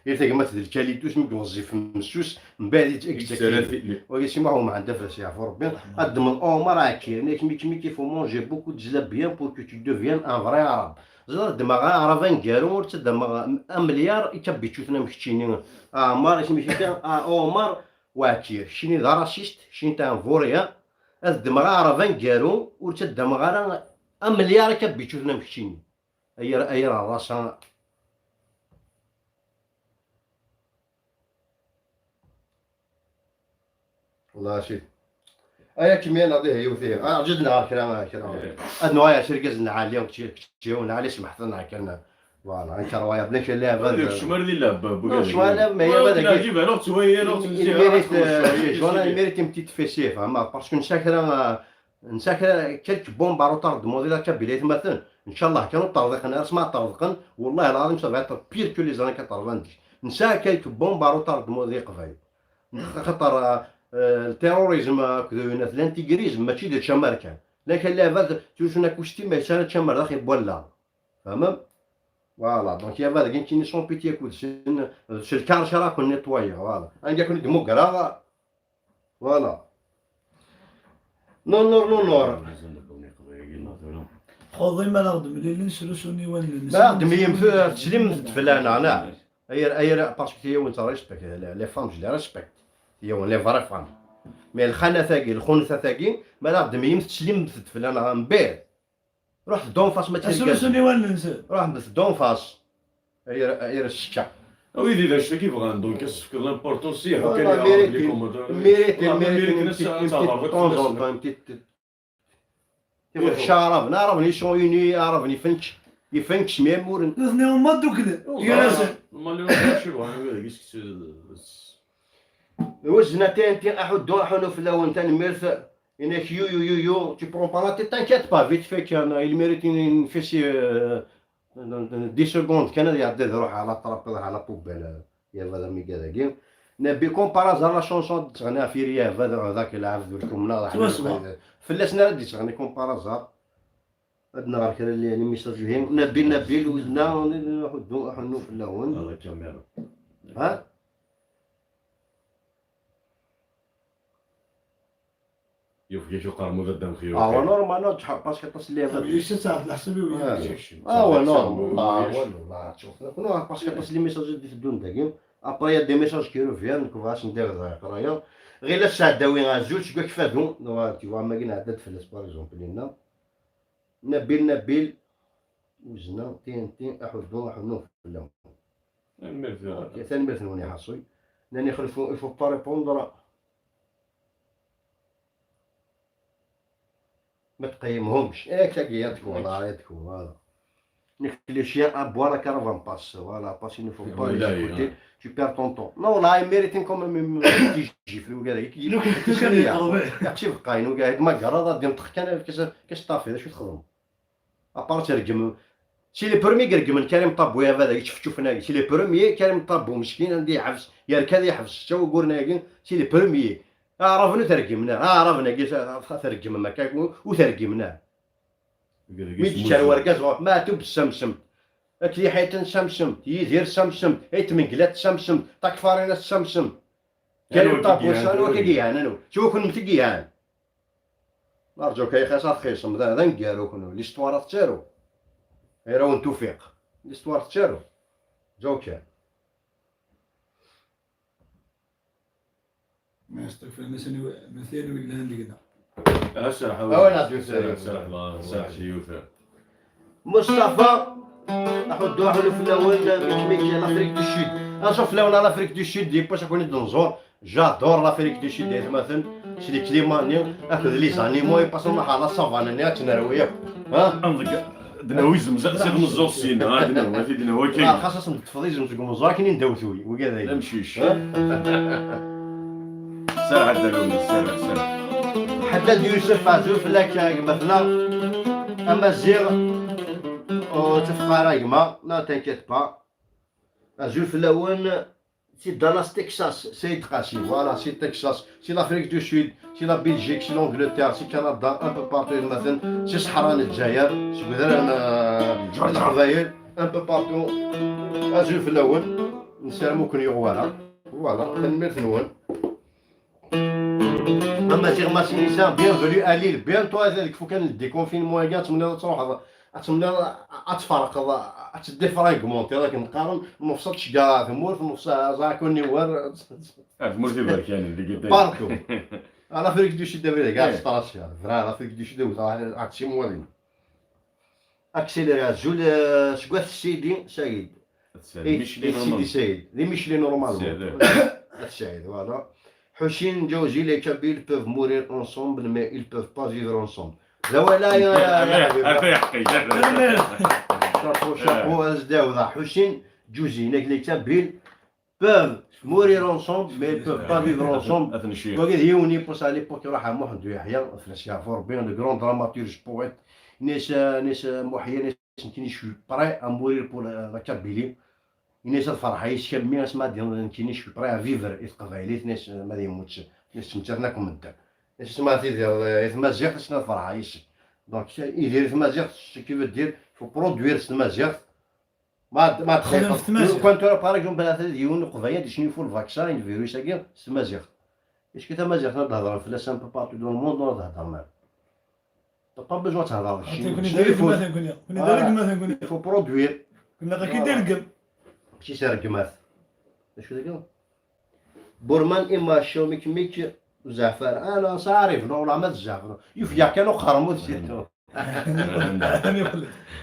يرثق ما تدير كاليتوس مي وظيف مسوس من بعد يتاكل ولكن ما هو ما عنده فاش يعرف ربي قدم الاومر راه كاين كيمي كيفو مونجي بوكو دو جلا بيان بور كو تو دوفيان ان فري عرب زاد دماغ عرفان كارو دماغ 1 مليار يكبي تشوفنا مكتشيني مار اسمي كان اومر واكير شيني ذا راسيست شين تاع فوريا الدماغ عرفان كارو دماغ 1 مليار يكبي تشوفنا مكتشيني اي راه راسها والله شي ايا كمية نعطيه يوثيه جدنا كلام النوايا شركة عالية كتشيون علي سمحتنا كان فوالا انك روايا بلاش لا هذاك الشمال اللي لعب شمال ما هي هذاك جيبها لو تسويه لو جونا ميريت متيت فيسي فما باسكو نساكر كلك بومبا روتارد موديل كبيليت مثلا ان شاء الله كانوا طرقنا اسمع طرقن والله العظيم صافي بير كو لي زاني كطرفان نسا كلك بومبا روتارد موديل قفاي خاطر التيروريزم كذا الانتيغريزم ماشي ديال شماركان لكن لا بعد توشنا كوشتي ما يسال شمار داخل بولا فهمت فوالا دونك يا بعد كاين سون بيتي كود شي الكارش راه كون نيطواي فوالا انا كون ديموكرا فوالا نور خوضي ما نخدم لي نسلسوني وين لا دميم في تسليم فلانه انا اير باسكو هي وانت ريسبكت لي فام جو لي ريسبكت هي لي فري فام مي الخانه ثاقي الخنثى ثاقي ما لا دميم تسليم فلانه من بعد روح دون فاس ما تلقى سلسوني وين ننسى روح دون فاس اير الشكا ويدي ذا الشيء كيف غندون كيصفك لامبورطونسي هكا شارف نعرفني شويني عرفني فنش يفنش ميمور نثني هما دوكل يا مالي شو انا وزنا تين احدو احنا في الاول تاع الميرث انك يو tu prends pas la tête t'inquiète pas vite fait كان الميريت نفسي 10 سكوند كان يعدي يروح على الطرابيزه على بوبال يلا لمي كذا نبي كومبارازا لا شونسون تغنيها في رياف هذاك اللي عرفت لكم نهار فلسنا ردي تغني كومبارازا هاد النهار كان اللي ميساجيهم نبي وزنا نحدو احنا في الاول الله يجمعنا ها يوفي شو قارمو قدام خيو نورمال نوضح باسكو تصل لي ليش ساعه نحسب نورمال والله شوف باسكو تصل لي ميساج دي تدون داكين ابري دي ميساج كيرو فيان كيفاش ندير قرايه غير لا الساعه داوي غازوج كاع كفادو تي فوا ما كاين عدد في الاسبوع زومبل لنا نبيل وزنا تين احدو في اللون ثاني مثلا حصوي لاني خلفو يفو با ريبوندر ما تقيمهمش تلاقيها تكون فوالا les chiens aboient la caravane passe voilà parce qu'il ne faut pas les écouter tu perds ton temps non là ils méritent quand même يجيفلو كذا يعطي بقاين وكاع ما قرا غادي نطخ كان كاش طافي شو تخدم ابار ترجم سي لي برومي كرقم كريم طابو هذا يشوفنا سي لي برومي كريم طابو مسكين عندي يحبس يركض يحبس تا قلنا كاين سي لي برومي عرفنا ترجمنا عرفنا كيف ترجم ما كاين وترجمنا ميت كان ورقاز ماتوا بالسمسم اكلي حيت سمسم يدير سمسم يتمنقلات سمسم تكفارينا سمسم كان طابو سالو كيهان انا شوف كون متكيهان نرجو كي خاص خيصم هذا نقالو كنو ليستوار تشارو غير توفيق ليستوار تشارو جوكا ما يستغفر مثالي ولا عندي كذا اسرح سرح شيوفه مصطفى نحطو حلو في الاول كيما كاين لافريك دو سود نشوف الاول لافريك دو سود دي باش كون دنزور جادور لافريك دو سود مثلا شي لي كليماني اخذ لي زانيمو يباسو مع على السافانا نيا تنرويه ها دناويزم زيد نزور السين ها دناوي كاين خاصة التفضيل تقول مزار كاينين دوثوي وكذا لا مشيش سرع الدلوي سرع حداد يوسف عزوف لك مثلا اما الزير تفقى رايما لا تنكيت با عزوف الاول سي دالاس تكساس سيد قاسي فوالا سي تكساس سي لافريك دو سود سي لا بلجيك سي لونجلتير سي كندا ان بو بارتو مثلا سي صحراء الجزائر سي كذا الجزائر ان بو بارتو ازول في الاول نسالمو كون يغوالا فوالا تنمير نون اما تيغ ماتش نيسان بيان فولي اليل بيان تو هذاك فو كان ديكونفينمون كاع تمنى تروح تمنى اتفرق تدي فرانكمونتي راك نقارن مفصلتش كاع ثمور في نفس زاكوني ور مرتي برك يعني اللي قلت بارتو انا فريق دو شي دابا كاع 16 فرا فريق دو شي دابا هادشي موالين اكسيليرا زول شكون السيدي سعيد سيدي سعيد لي ميشلي نورمالمون السعيد فوالا حسين جوزي لي كابيل بوف مورير انصومبل مي ils peuvent pas vivre ensemble لا ولا يا حقي شابو ازداو حسين جوزي لي كابيل peuvent mourir ensemble mais ils peuvent pas vivre ensemble وقال يوني بوس على ليبوك راح محمد يحيى فلاش فور بيان لو غران دراماتورج بويت ناس محيى ناس كاين شو بري ا مورير بور لا كابيلي ناس الفرحه يشكل ناس ما ديال كاين شو بري ا فيفر القبائلات ناس ما يموتش ناس تمترناكم من الدار ناس ما تيدير تمازيغ شنو الفرحه يش دونك يدير تمازيغ كيف دير فو برودوير تمازيغ ما تخيل كنت باغ اكزومبل بلا ديون قضيه شنو يفو الفاكسان الفيروس هكا تمازيغ اش كي تمازيغ تهضر في لاسان بو بارتو دو الموند ولا تهضر معاه با بيجون تهضر شنو يفو يفو برودوير كنا غير كيدير ماشي سير كماث شو ذاك بورمان اما شوميك ميك زعفر انا صارف ولا ما الزعفر يفيا كانوا خرموا سيرتو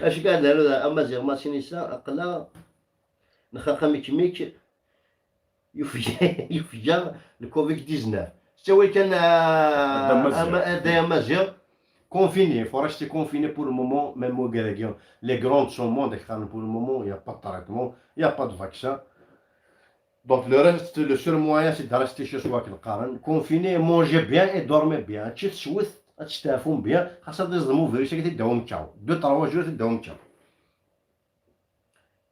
اش قال له اما زي ما سينيسا اقلا نخاخ ميك يفيا الكوفيد 19 سوي كان اما زير confiné, il faut rester confiné pour le moment, même au Galaguion. Les grandes sont moins d'écran pour le moment, il n'y a pas de traitement, il n'y a pas de vaccin. Donc le reste, le seul moyen c'est de rester chez soi, confiné, manger bien et dormir bien. Tu te souhaites, tu te fais bien, ça des mots vérifiés que tu dois me ciao. 2-3 jours tu dois me ciao.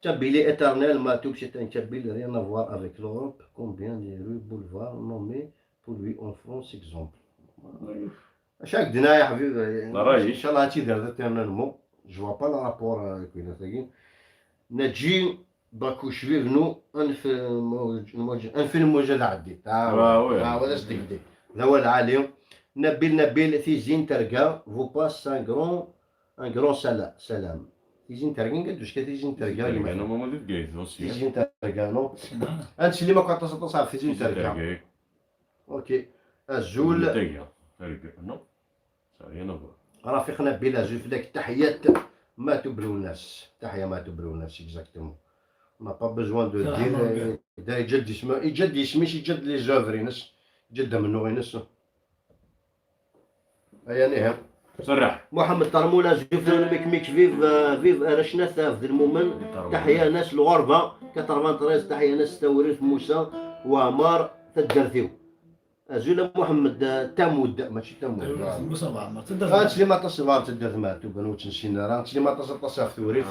Kabyle éternel, Matoub, c'est un Kabyle, rien à voir avec l'Europe. Combien de rues, boulevards nommés pour lui en France, exemple. Chaque دنا يا حبيبي ان شاء الله تيدير تنمو جو با لا رابور كاين ثاني نجي باكو شوي نو انفيلم موجه عدي ولا صدقني لا هو العالم نبيل في زين ترقا فو باس ان غران سلام في زين ترقا قدوش كي زين ترقا انا ما لقيت في زين ترقا نو انت اللي ما كنت تصاب في زين ترقا اوكي الزول نو رافقنا بلا زوج فداك التحيات ماتوا بلو الناس تحيه ماتوا بلو الناس اكزاكتومون ما با بوزوان دو دير دا يجد اسمه يجد اسميش يجد لي زوفر ينس جد منو ينس ايا نهم صرح محمد طرموله زوج ميك فيف رشنا في المومن تحيه ناس الغربه 93 تحيه ناس توريث موسى وعمار تدرثيو زول محمد تمود ماشي تمود مصطفى عمر هادشي اللي ما تصبر تدير ماتو بنو تنسينا راه هادشي اللي ما تصف ثوري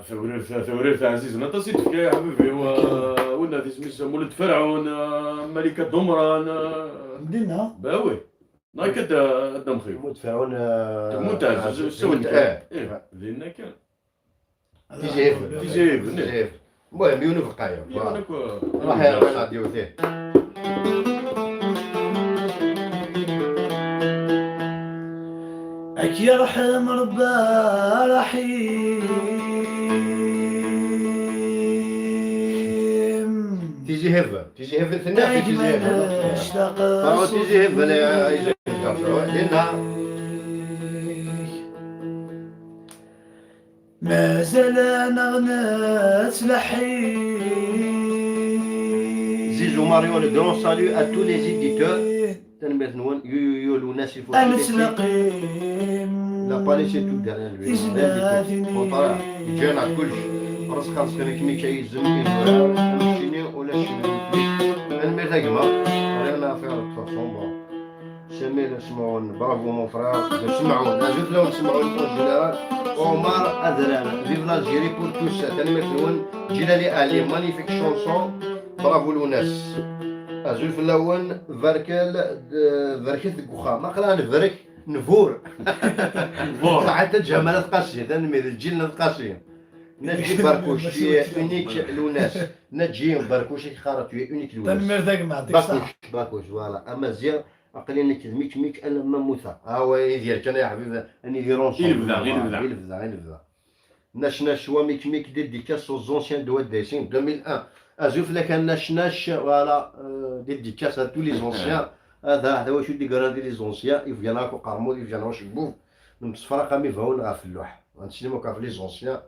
ثوري عزيز انا تصيت يا حبيبي ولا تسمي مولد فرعون ملكة دمران دينا باوي نايك الدم خير مولد فرعون ممتاز سويت ايه لان كان تيجي المهم يونو فقايه راح يغاديو فيه لك يرحم ربا رحيم تيجي هفه ثنا تيجي هفه فهو تيجي هفه لأنها ما زال نغنات لحين زيزو ماريو le grand salut à tous les éditeurs تنميت نون يو الناس الفوق لا بالي سي تو دير الفيديو جانا كلشي راس خالص كان كمي كيزم شيني ولا شنو الميت كما انا في الفاصون سمير اسمعون برافو مون فرير سمعون جوج لهم سمعون جينيرال عمر ادران فيف لالجيري بور توس تنميت نون جيلالي علي مانيفيك شونسون برافو لوناس أزول في اللون فركت الكوخا ما قرا نفرك نفور حتى الجمالات قاسية تنمي الجيل قاسية نجي بركوش tu اونيك لوناس نجي بركوش خارج tu اونيك لوناس تنمر ذاك ما عطيك صح. باكوش فوالا اما زير عقلي نكلميك ميك انا ما موثا ها هو ديالك انا يا حبيبي اني ديرونسون غير ناش هو ميك ديديكاس aux anciens de Dessin 2001 ازوف لك ناش فوالا ديديكاس à tous les anciens هذا واش يدي كراندي لي زونسيان يفياناكو قرمود يفيانا واش بوف نتصفرق مي فاون غا في اللوح غنتسلمو كاع في لي زونسيان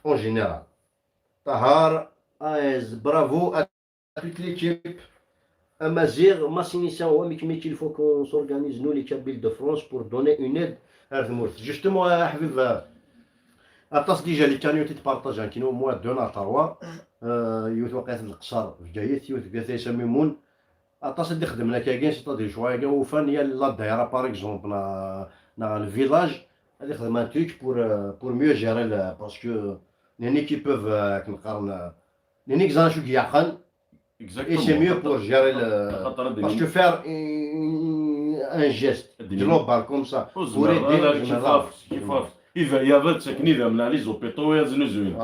اون جينيرال طهار برافو à toute l'équipe Amazir, Massinissa, il faut qu'on s'organise, nous, les Kabyles de France, pour donner une aide à Mourth. Justement, Habib, أتصل ديجا اللي كانوا يتبارطاجان كاينو au moins 2 à 3 يوث وقعت القصر في جايات يوث قاثا يسمي مون أتصل دي خدمنا كاين سيتادير شويه كاع وفان يا لا دايره باغ اكزومبل نا الفيلاج هذه خدمه تريك بور ميو جيري باسكو لي كي بوف كنقارن لي زانشو كيعقل et c'est mieux pour gérer parce que faire un geste global comme ça pour aider إذا يابد سكني من لي زوبيتو يزنو زوين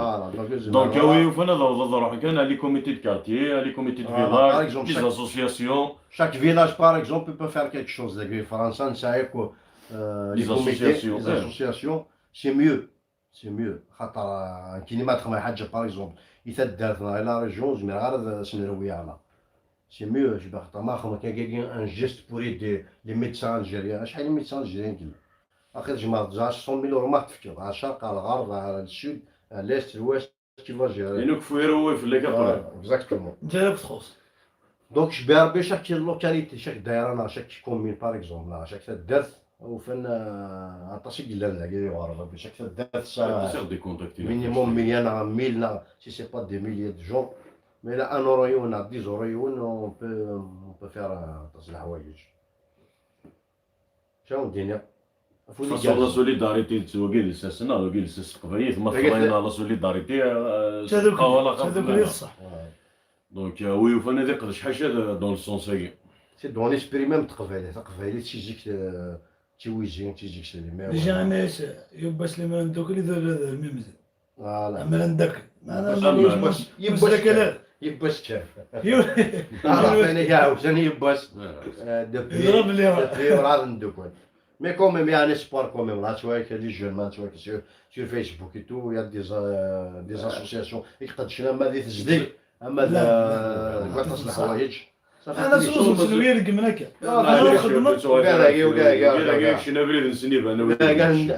دونك وي فانا روح كان لي كوميتي دو كارتيي لي كوميتي دو فيلاج لي اسوسياسيون chaque village par exemple peut faire quelque chose de France نساعدوا les associations c'est mieux خاطر كاين ما تخمم حاجه باغ اكزومبل إذا دارت لا ريجيون زعما غير سنروي على سي ميو جو خاطر ما خمم كاين ان جيست بور ايدي لي ميدسان الجيريان شحال لي ميدسان الجيريان كاين اخر جماعه 100 مليون ما تفكر على الشرق على الغرب على السود على الاست الويست كيف جيري انك فيرو في لي كابول اكزاكتومون انت راك تخص دونك جبار باش شاك لوكاليتي شاك دايره انا شاك كومين باغ اكزومبل شاك درت وفن عطاشي قلال زعما يغرب باش شاك درت سير دي كونتاكت مينيموم مليون ميل سي سي با دي ميليي دو جون مي لا ان اوريون 10 اوريون اون بو فير تصل الحوايج شنو الدنيا فاصون لا سوليداريتي توكي لساسنا وكي لساس قبايل ثم خرينا لا سوليداريتي هذوك صح دونك وي وفانا ذاك شحال دون السونس هكا سي دون اسبري ميم تقبايلي تيجيك تيويجي تيجيك سليمان ديجا ناس يباس لي من دوك اللي دار هذا الميمز فوالا من داك يباس كاف عرفتني كاع وثاني يباس يضرب لي وراه ندوكون مي كوميم يعني سبور كوميم لا شويه لي جون مان شويه سير فيسبوك اي تو يا دي اسوسياسيون يقد شنا ما دي تجديد اما كواطاس الحوايج انا سوس سنوير قمناك انا خدمت كاع شنا بريد نسنيب انا كاع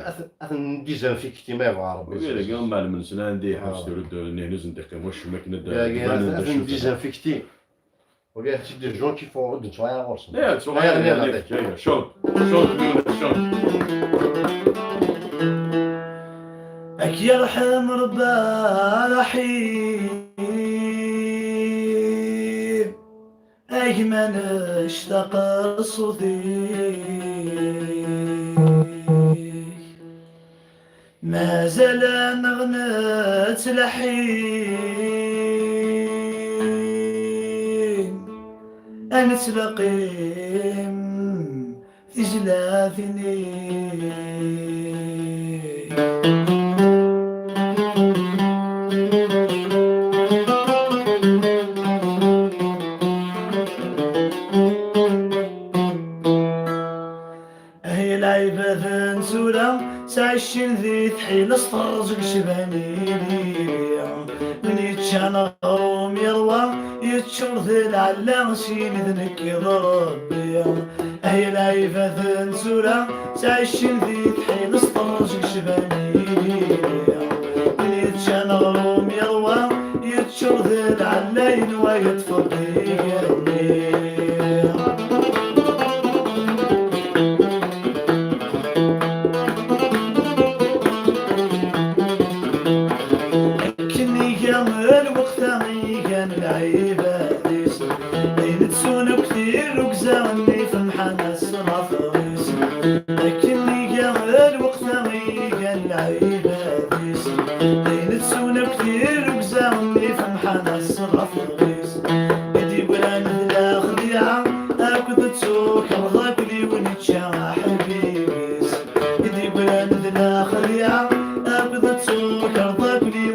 نديزان فيك اجتماع مع ربي كاع مع من سنه عندي حاس ترد نهنز نتقم واش ما كنا نديزان فيكتي وكاع دي جون كي فون رد شويه غورس يا شويه شوط اك يرحم ربا رحيم من اشتاق صوتي ما زال نغنت لحين نتلاقيم في جلافني ساشن ذي تحيل اسطرزق شباني من يتشان غروم يروى يتشور ذي العلا سين ذنك يضرب هي لايفة ذنسورة ساشن ذي تحيل اسطرزق شباني من يتشان غروم يروى يتشور ذي العلا ينوى يتفضي خليعة أبدا تسوك أرضك لي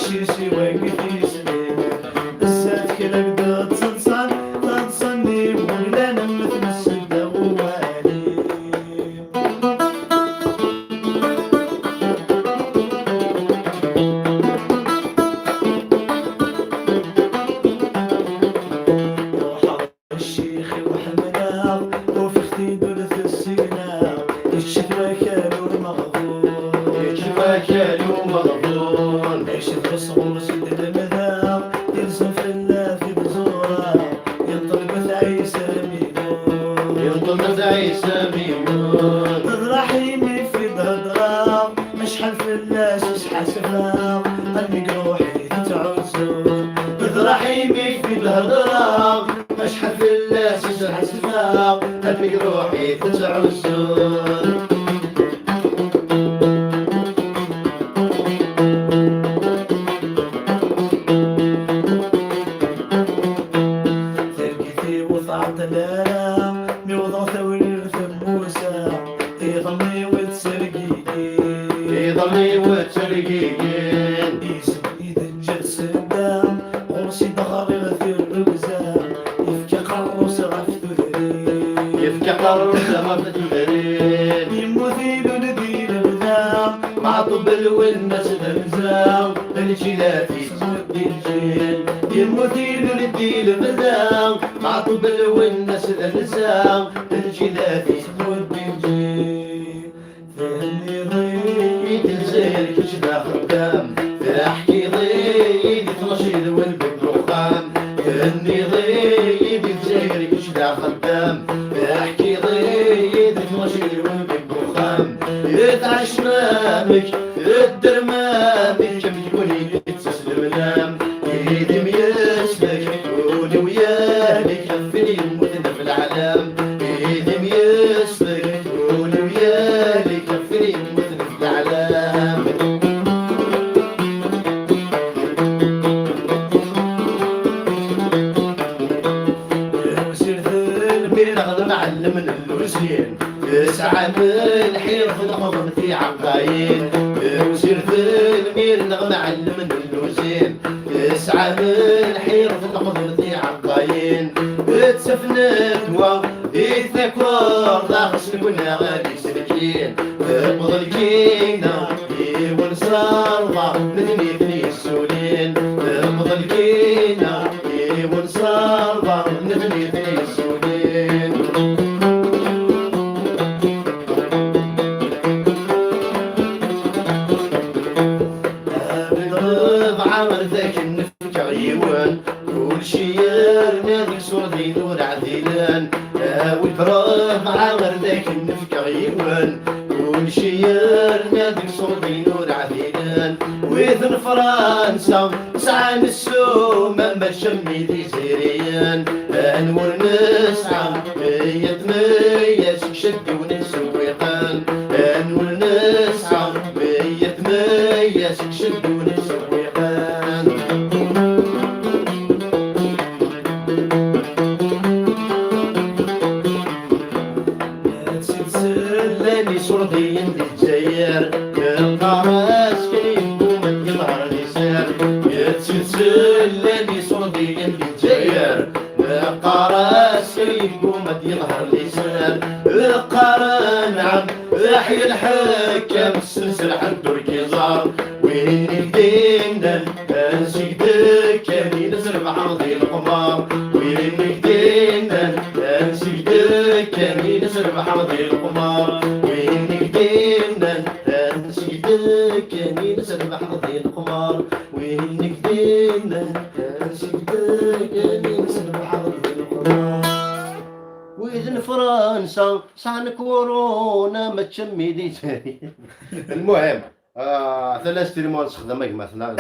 ماشي سوى كثيسني السات كلا قد تصنصن تصني ولا نمثل السدة ووالي وحضر الشيخ وحمنا وفي اختي دولة السينا الشتوى كانوا مغفور الشتوى كانوا مغفور يشد الصغور سد المذاق يرسم في بزورة ينطلق عيسى ميمون ينطلق عيسى ميمون رحيمي في ظهر مشحال في اللاس حاسفها قلبي روحي تعزون رحيمي في الهضرة مشحال في اللاس حاسفها قلبي روحي تعزون لا نوضع ثوري موسى يضمي وتسرقين يضمي وتسرقين يسمي دنجة سدام غرسي ضغري غثير الوزام يفكي قروس غف تذرين يفكي قروس غف تذرين يمثيل ندير البذام معطوب الونس الهمزام الجلافي سمد الجيل يمثيل ندير البذام معطوب الونس الهمزام الجلافي سمد الجيل ثاني ضيق الزير كشدا خدام احكي ضيق 12 والبك رخام ثاني ضيق الزير كشدا خدام احكي ضيق 12 والبك رخام يتعش مامك الدرمامك كم تكوني تسلم نام يدم يسمك قولي ويالك لفني المثنى في العالم يدم يسمك قولي ويالك لفني المثنى في العالم وسير ثلبي نغض معلم الوزين ساعة من حيرة نخضم في عقاين وسير ثلبي نغض معلم الوزين ساعة من حيرة نخضم في عقاين تسفنت و يتذكر ضاغس كنا غادي سلكين بضل كينا ونصار ندني ثني السولين بضل كينا ونصار ندني ثني السولين بضرب عمر ذاك النفك عيوان كل شي نادي صوردي نور عديلان والبراب عمر ذاك النفك عيوان كل شي نادي صوردي نور عديلان وإذن فرنسا سعى السوم أما الشمي دي زيريان أنور نسعى مية مية شد ونسويقان أنور نسعى مية مية شد ونسويقان سلسلاني صوردي الجزائر القراس كريم ومن يظهر نسار سلسلاني صوردي الجزائر القراس كريم ومن يظهر نسار القرا نعم يحيى الحكم السلسل حد الكزار وين يدينا نسجدك كاني نسرب عرضي القمار وين يدينا نسجدك كاني نسرب عرضي القمار وين يدينا نسجدك كاني نسرب عرضي القمار وين يدينا نسجدك كاني نسرب عرضي القمار وإذن فرنسا صان كورونا ما تشمي دي المهم ثلاث تليمون استخدامك مثلا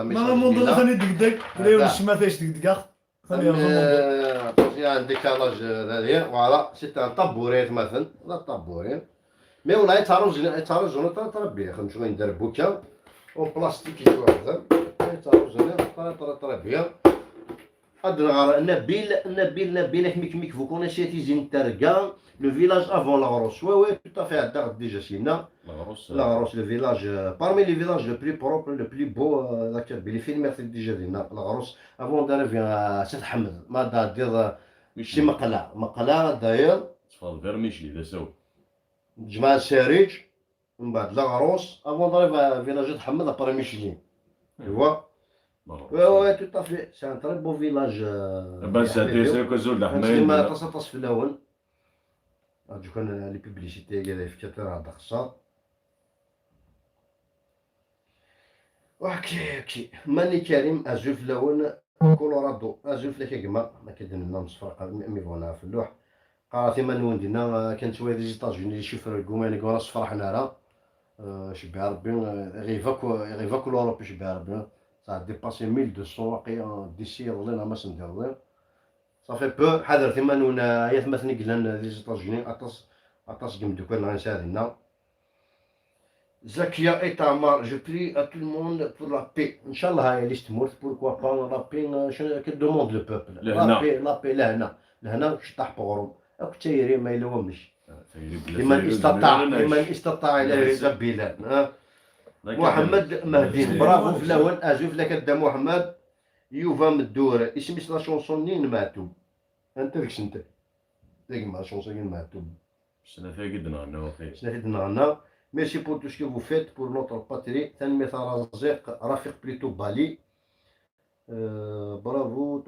ما منظر خليني دقدق لا وش ما فيش دقدقه خليني عندي ديكالاج هذه فوالا سيت ان طابوريت مثلا لا طابورين مي ولا يتعرج هنا تربيه خمس شويه ندير بوكا و بلاستيك يجوا هذا يتعرج هنا تربيه Adnara, Nabil, Mik, vous connaissez Tizinterga, le village avant la Rosse. Oui, tout à fait, déjà Sina. La Rosse, le village, parmi les villages le plus propre, le plus beau, les films, c'est déjà Sina. La Rosse, avant d'arriver à Saint Hamad, Mada dire, chez Makala, d'ailleurs. vers Michli, de ça. Jmal Serij, la Rosse, avant d'arriver à village de Hamad, après Michli. Tu vois? Oui, tout à fait. C'est un très beau village. Ben, c'est كزول اللي ما الحمايل. تصطص في الأول. غادي كان لي بيبليسيتي كذا في كثر هذا خصها. وهكي ماني كريم أزول في الأول كولورادو أزول في كيما ما كيدير لنا مصفرقة ميفونا في اللوح. قالت ما نوندينا كانت وهاد لي زيتاجوني اللي شوف الكوماني كون صفرحنا راه شبه ربي غيفاكو l'Europe شبه ربي. Ça a dépassé 1200 d'ici يضلنا ما سندير. Ça fait peur. حذر ثما نونا يا ثما ثني قلنا لي زيتاجوني أطاس كيم دوكان غنساعدنا. Zakia et Tamar, je prie à tout le monde pour la paix. Inch'Allah, elle est morte, pourquoi pas la paix, que demande le peuple. La paix, là, je t'ai pas أكو تيري ما يلومش. لمن استطاع إلى سبيلا. محمد مهدي برافو في الأول أزوف لك دا محمد يوفا من الدورة اسمش لا شونسونين ماتو. أنت ذيك أنت. ذيك ما شونسونين ماتو. سنة قدنا أنا وخير. سنة قدنا. Merci pour tout ce que vous faites pour notre patrie. Tanmet Razek, Rafiq plutôt Bali. Bravo.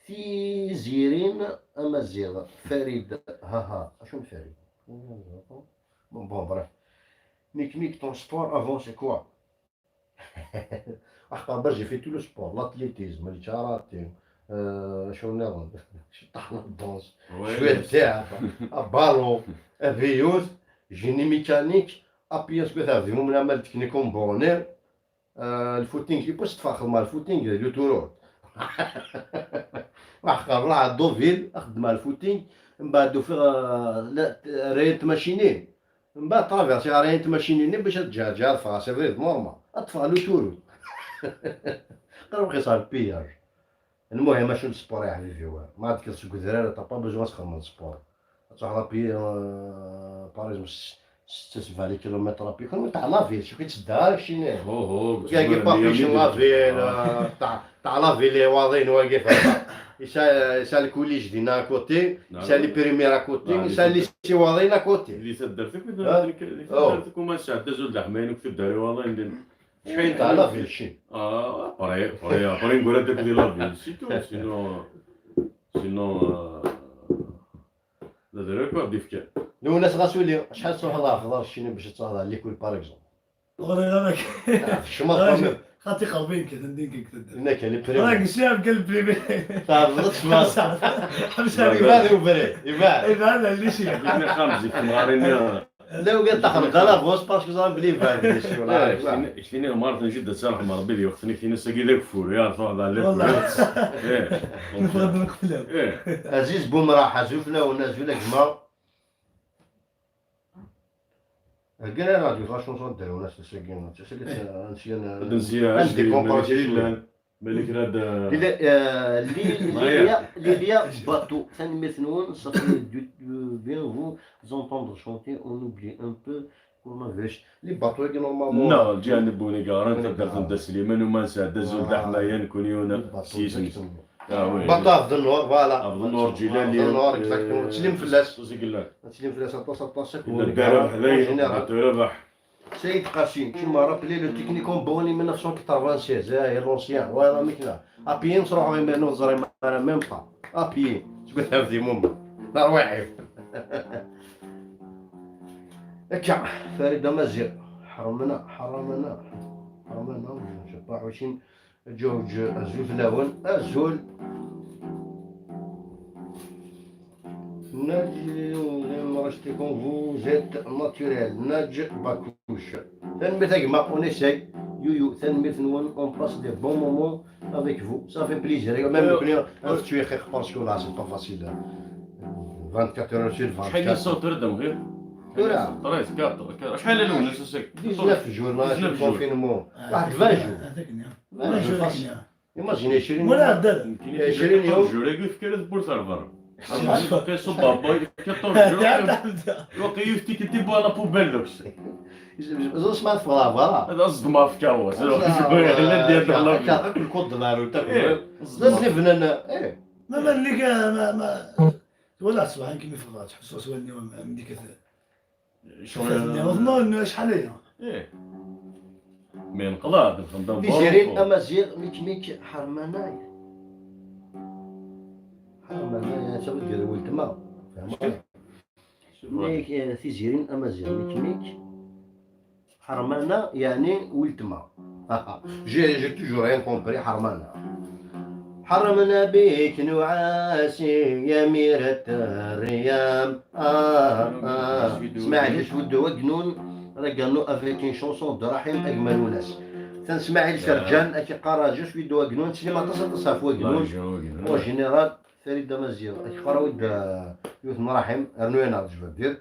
في زيرين أمازيغ فريد ها شنو فريد bon bref Mick ton sport avant c'est quoi j'ai fait tout le sport l'athlétisme le karaté شنو نعمل طحنا الدونس شوية تاع بالون فيوت جيني ميكانيك ابياس كثر من نعمل تكنيكوم بونير الفوتينغ يبوس تفاخر مع الفوتينغ لو تورور واحد راح دوفيل اخدم الفوتينغ من بعد فيغ ريت ماشينين من بعد طرافيرسي ريت ماشينين باش تجا فا سي فري نورمال اطفال لو تورو قالوا بقي صار بياج المهم شنو السبور يا حبيبي ما عاد كتسوق دراري طا با بوزوان تخدم من السبور تروح لابي باريزم 6 كيلومتر بي كون تاع لافيل شو كيتسدها شي كاين بابيش لافيل تاع لافيل لي واضين واقف يسال الكوليج دينا كوتي يسال لي بريمير كوتي يسال لي سي واضين كوتي اللي صدرتك اللي صدرتك وما ساعد دازو الحماين وكتب داري واضين شحال تاع لافيل شي بري نقول هذاك ديال لافيل سيتو سينو لا درك غادي فكر لو الناس غاسولي شحال تروح لها خضر شيني باش تهضر ليكول باغ اكزومبل غير الشمال خاطي قلبين كذا نديك كذا هناك اللي بريمير راك الشاب قلب بريمير تعرضت ما يبان وبري يبان اللي شي كنا خمسة في مغارين لو قلت تخرج انا بوس باسكو زعما بلي فان شي ولا شتيني مرة نجد تسرح مع ربي اللي وقتني فينا ساقي ذاك فول يا رفع على الليل نفرض نقبلها عزيز بومراح زوفنا والناس في الجماعة قال راديو فاش نصدر الناس ساقينا نسيان عندي كومبارتيشن مالك هذا Lilia bateau ثاني مثنون صافي bien vous entendre chanter on oublie un peu comment vais-je les bateaux qui normalement لا جانب بوني قارن تقدر تبدا سليمان وما نسى دزو الحمايه نكون يونا سيسن bateau أفضل نور فوالا أفضل نور جيلاني أفضل نور exactement تسلم فلاس تسلم فلاس أطاس الدار حذايا تربح سيد قاسم كيما رابلي لو تكنيكون بوني من 1996 هاي لونسيان ولا مكنا ابيين نروحو غير نوزري انا ميم با ابيين تقول هذه ماما لا واعي هكا فريده مزير حرمنا شبا عايشين جوج الزول في الاول الزول ناج رشتي كون فو زيت ناتوريل ناج باكوش تنمي تاكما اون ايساي يو تنمي نون اون باس دي بون مومون افيك فو صافي بليزير ميم كوني نفتوي خيق باسكو لا سي با فاسيل 24 اور سور 24 شحال الصوت ردم غير ورا طريت كاطر شحال الاول اساسك 19 جور ما كونفينمون واحد 20 جور هذاك 20 جور ايماجيني 20 ولا عدل يمكن 20 يوم. جوري فكرة بورسال شوف. كيصب بابا كيطول يوقع يفتيك انت بوالا بوبيل دوكشي زوج ما فلا فلا هذا الصدمة في كاوس لا ديال الله كاع الكود ديالو إيه. تاع زاد فنان ايه ما اللي كان ما ولا صباح كيما في الغاز حسوس ولني من ديك شغل وظنوا شحال هي ايه مي نقضى نخدم تيجيرين امازيغ ميك حرماناي حرماناي شنو دير ولد ما فهمت ميك تيجيرين امازيغ ميك حرمانا يعني ولد ما جي توجور ريان كومبري حرمانا حرمنا بك نعاسي يا ميرة الريام اسماعيل شودو وقنون رقنو افيك ان شونسون دراحم اجمل ناس تنسماعيل سرجان اكي قراجي شودو وقنون سيما تصف وقنون هو جينيرال فريد دمازيغ اكي قراود يوث مراحم ارنوينا جبد دير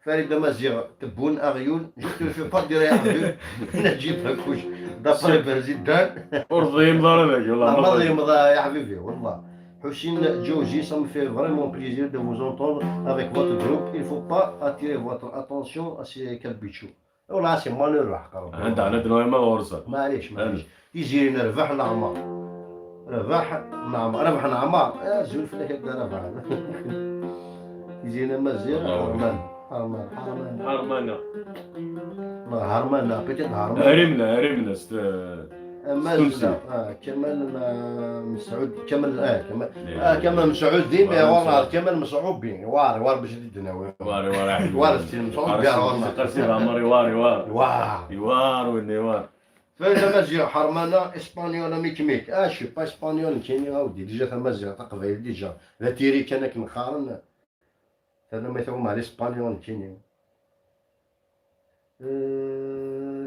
فريد دمازيغ تبون اغيون جيتو في با دير يا نجيب هكوش دابري برزيدان ارضي ضربك والله مرضي مضى يا حبيبي والله حسين جوجي ça me fait vraiment plaisir de vous entendre avec votre groupe il faut pas attirer votre attention à ces caprichos والله سي ما نروح قرب عندنا دراهم غورصه معليش تيجي نربح نعمر ربح نعمر زول فيك هكذا ربح يجينا مزيان هرمان بيتيت هرمان هرمنا كمال مسعود كمال مسعود ديم ورا كمال مسعود بين وار باش يدنا وار مسعود بين قصير عمري وار والنوار فإذا مازيغ حرمانة إسبانيولا ميك شي با إسبانيول كاين عاودي ديجا ثما مازيغ تاع قبايل ديجا لا تيري كان كنقارن هذا ما يثوم على إسبانيول كاينين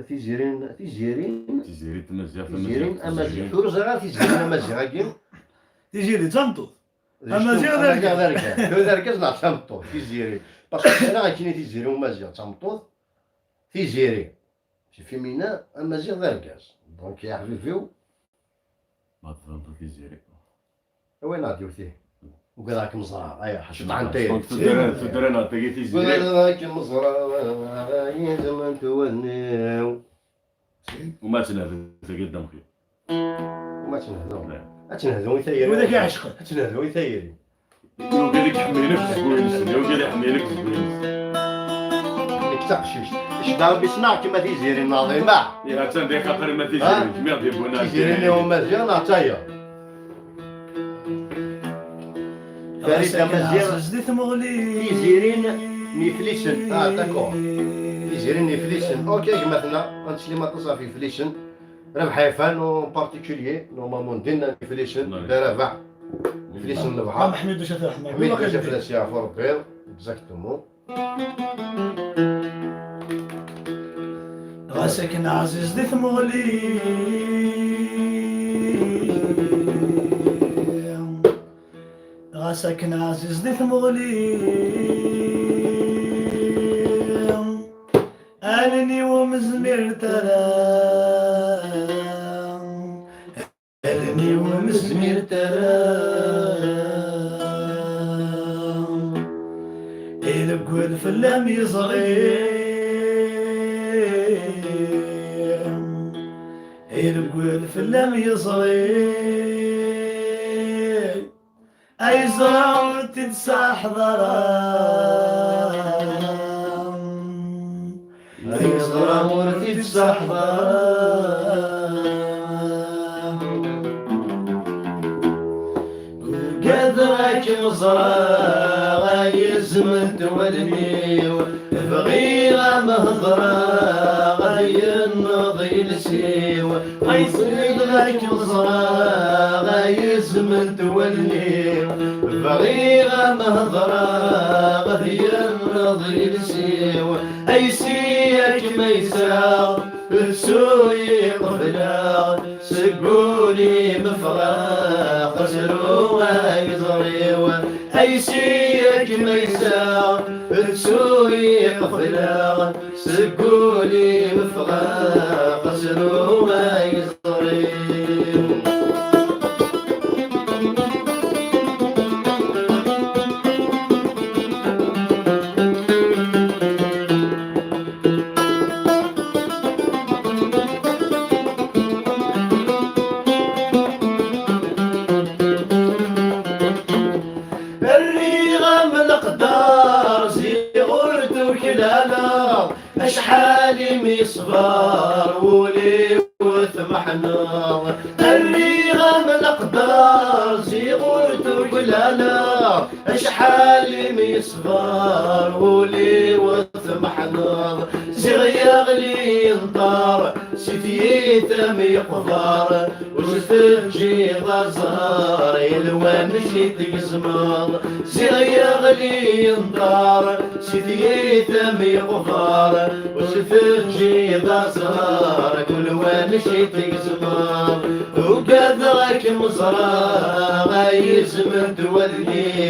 تيزيرين أمازيغ ثورز غير تيزيرين أمازيغ كاين تيجي تنطو أمازيغ ذلك نعرف تمطو تيزيرين باسكو أنا كاين تيزيرين أمازيغ تمطو تيزيرين شي فيمينا أمازيغ ذلكاس دونك يا حبيبي ما تفهمتو تيزيرين وين غاديو فيه وقال لك مزرعة أيا حشد عن تاير تدرنا تجي تيزيرين قال لك مزرعة يزمن تونيو وما تنهد قدام خير وما تنهدو يثيري وذاك يعشق تنهدو يثيري وقال لك حميلك زوين وقال لك حميلك زوين ديك تقشيش اش دار بيصنع كيما تيزيري الناظري مع يا تندي خاطر ما تيزيرين جميع ديال تيزيري لهم مزيان عطايا فريد مزيان زدت مغلي تيزيرين نيفليسن داكور تيزيرين نيفليسن اوكي مثلا غنتسلي ما تصافي فليسن ربح يفان اون بارتيكوليي نورمالمون دينا نيفليسن ربح فليسن البحر محمد واش رحمه حميد باش فلاس يعرفو ربي اكزاكتومون غاسك عزيز زدت مغلي غاسك عزيز زدت مغلي ألني ومزمير ترى ألني ومزمير ترى يلقوا الفلام يصغي يلقوا الفلام يصغي أي زرعة تتساح ضرام أي زرعة تتساح ضرام قدرك مزرعة يزمن تولني بغيرة مهضرة غير نضي لسيوة غيصيد لك مزرعة يزمن تولني بغيرة مهضرة غير نضي لسيوة أي سيك ميسا السوي قبلا سقولي مفرق سروة يزريوة أي سيك ميسا السوي قبلا سقولي مفرق سروة يزريوة نقدر اشحال مصبر ولي وثمحنا الريغة ما نقدر زيغورت وقلانا اشحال مصبر ولي وثمحنا زيغ يغلي ينطر سيتي ثم يقفر وستجي غزار يلوان شيت قزمر زيغ يغلي ينطر سيتي ثم يقفر وستجي غزار يلوان شيت قزمر وقدرك مزرعة غايز من تولي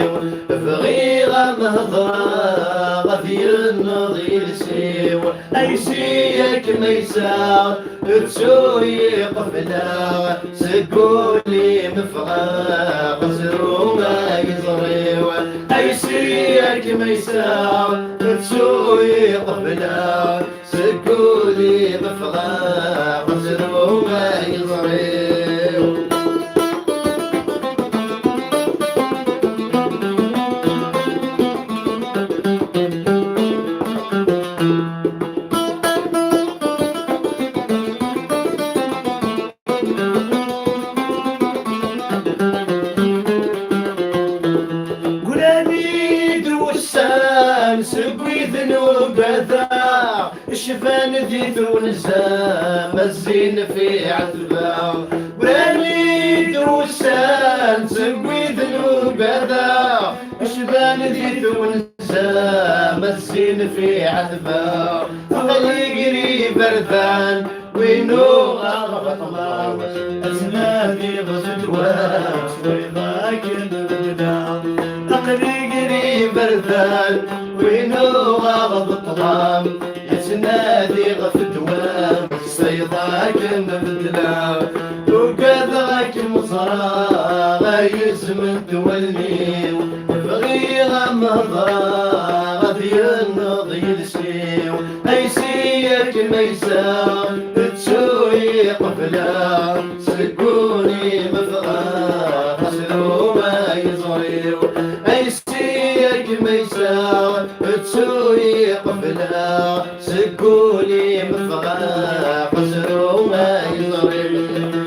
فغيرة مهضرة غفي النظير سيو أي سيك ميسار تسوي قفلة سقولي مفغى غزرو ما يزريو أي سيك ميسار تسوي قفلة سقولي مفغى غزرو ما يزريو سقوي ذنوب ذا الشفان ذي ونزام الزين في عذبا وليد وسان سقوي ذنوب ذا الشفان ذي ونزام الزين في عذبا غلي قريب بردان وينو غرب طمام أزنادي غزد واس ويضاك البلدان قريب بردان وينو غاض الطعام يتنادي غف الدوام صيداك مبدلا وكذاك مصرا غايز من تولي بغيغة مهضرا غذي النضي السيو اي سيك ميسا تسوي قفلا سقوني مفغا خسروا ما يزريو اي سيك ميسا تسوي قفلا سقوني مفغا خسروا ما يزريو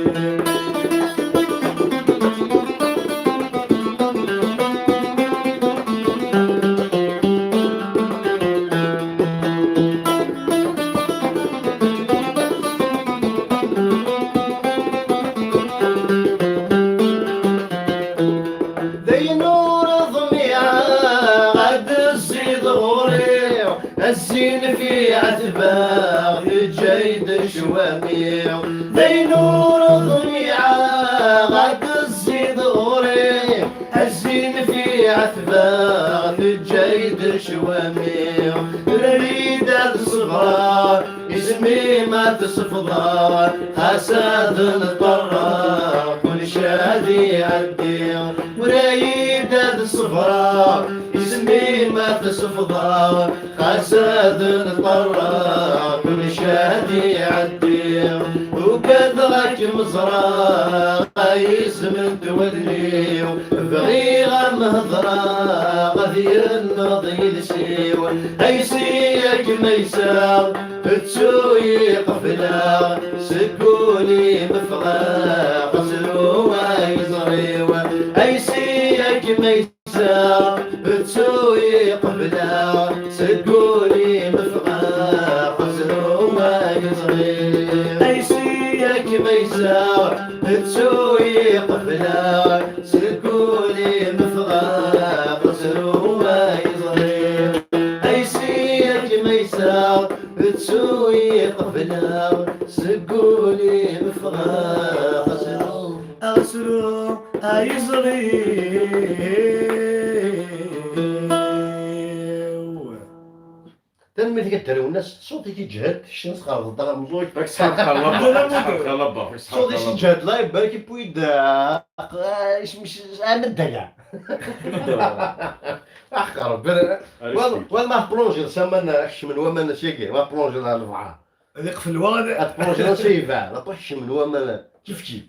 الزين في عتبة في جيد شواميع ذي نور ضميعة غاد الزيد غوري الزين في عتبة في جيد شواميع الريد الصغار اسمي ما تصفضار حسد الطرار كل شادي عدي وريد الصغار اسمي ما تصفضار حسد الطرار كل شادي عدي وكذاك مزرعة قايس من تولي بغيغة مهضرة غذي النضي لسيو اي سيك ميسا تسوي قفلة سكوني مفغى قصروا ما يزريو اي سيك ميسا تسوي قفلة سكوني مفغى قصروا ما يزريو اي سيك ميسا تسوي قفلة سكوني مفغى قصروا ما يزريو اي سيك ميسا تسوي قفلة سقولي مفغى أغسلوا تنمي تقدر والناس صوتي كيجهد الشمس خارج الضغط مزوج فيك صحاب خلبة صوتي كيجهد لايف بالك بويد ايش مش انا الدقع اخرب ما بلونجي سمنا من ومن شيء ما بلونجي على الرفعه ذيق في الوادع بلونجي سيفا لا طش من ومن كيف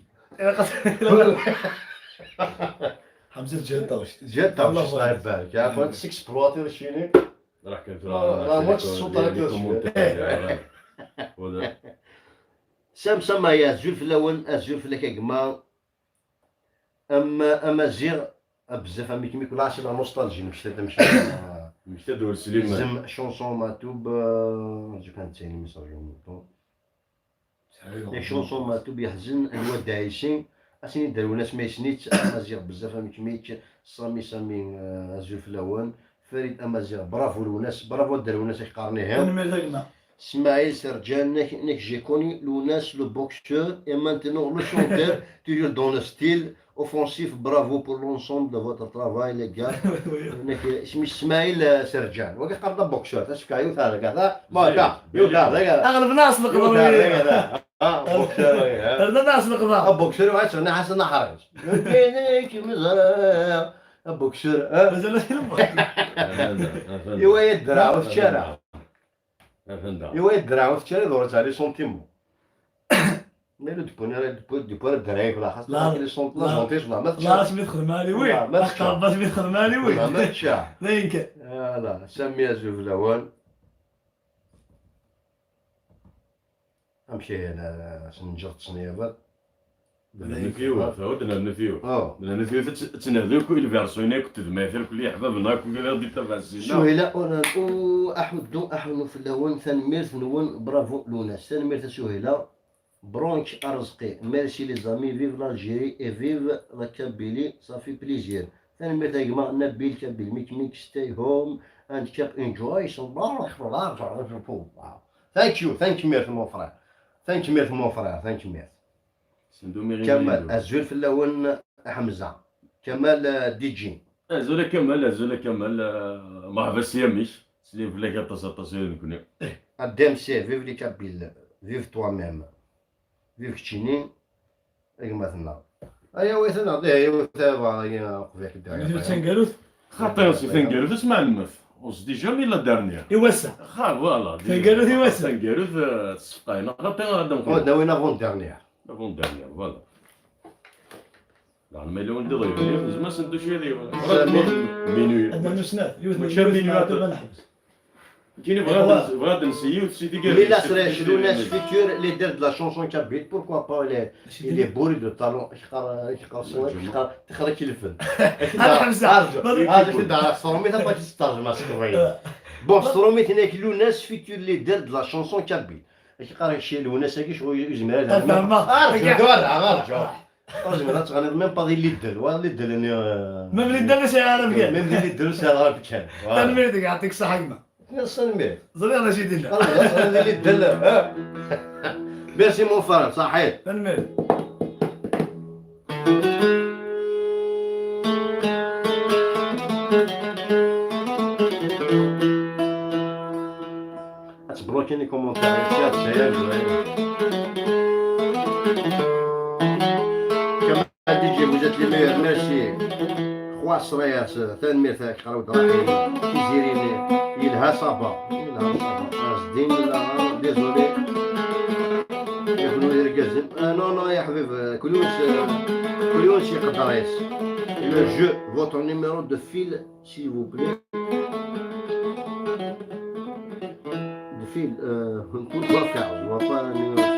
حمزة جهد جد واش صايب بالك يا اخوان سكسبلواتي شيني راح كنت ماتش السلطة سام سما يا زول في الاول ازول في الكاكما اما زيغ بزاف امي كيما يقول عشان نوستالجي مش تدور سليمان زم شونسون ماتوب جو كان تاني مصريين لي شونسون ماتوب يحزن الواد عايشين اسيني دارو ناس ما يسنيت امازيغ بزاف امي كيما سامي ازول في الاول فريد امازيغ برافو لوناس برافو دارو ناس يقارنيهم Ismaël Serjan, que j'ai connu, Lounas, le boxeur, et maintenant le chanteur, toujours dans le style offensif. Bravo pour l'ensemble de votre travail, les gars. Ismaël Serjan, وقع قرض بوكسور تسكا يوثا هذا ما كا يوثا هذا اغلب الناس نقضوا هذا بوكسور اغلب الناس نقضوا بوكسور وعشان حسن حرج بينك مزرعه بوكسور مازال يوا يدرع في الشارع فهمت يوا يدرع في الشارع دورت عليه سنتيمو مالو ديبوني الدرايك ولا خاص لي سونت لا سونتيش ولا ما لا اسمي خدمالي وين اختار باش مي خدمالي وين ما تشاع لا يمكن لا سمي زوج في الاول امشي انا سنجر تصنيفات نفيو فودنا نفيو نفيو تنهدو كل فيرسيون كنت مثل كل حبابنا كل غادي تبع السينما سهيلة انا احمد في الاول ثاني ميرث نون برافو لوناس ثاني ميرث سهيلة برونك ارزقي ميرسي لي زامي فيف لالجيري اي فيف لا كابيلي صافي بليزير ثاني ميرث يا نبيل كابيل ميك ستاي هوم اند كاب انجوي ثانك يو ميرث مون فرير ثانك ميرث مون فرير ثانك ميرث كمال الزول في الاول حمزه كمال دي جي زول كمال ما بس يمش سليم في لك تصل كنا ادم سي فيف لي كابيل فيف توا ميم فيف كتشيني اي مثلا ايا ويث نعطيه ايا ويث يا قبيح مدير تنقالوث خاطر سي تنقالوث اسمع المف وس ديجا مي لا دارنيير يوسع فوالا تنقالوث يوسع تنقالوث الصفقاينه خاطر هذا داوينا فون دارنيير فون دارنيير فوالا لا ما لون دغيا زعما سندو شي هذه مينوي عندنا نسنات يوث ماشي مينوي نحبس كاين بغا نسيو سيدي قال لي لا سريش لوناس فيتور لي دار لا شونسون كابيت بوركوا با لي بوري دو طالون يقرا تخرج كيلفن هذا كدا صروميت باش تسترجم اسكوي بون صروميت هناك لوناس فيتور لي دار لا شونسون كابيت يقرا شي لوناس كي شو يزمر هذا ارجع رجل تغني ميم با لي دل ولا دل ميم لي دل شي عارف كاع ميم لي دل سي عارف كان تنميتك يعطيك الصحه كما نصنمي زري انا شي دينا خلاص انا اللي دل ميرسي مون فران صحيت تنميت تبلوكيني كومونتير يا الجزائر كما ديجي وجات لي مير ميرسي خوا صريات ثاني ميرثاك قراو دراهي كيزيريني يلها صابا قاصدين لا ديزولي يكونوا يركزم نو يا حبيب كلش يقدر يس لو جو فوتر نيميرو دو فيل سيل فو بلي دو فيل نكون واقع وفا نيميرو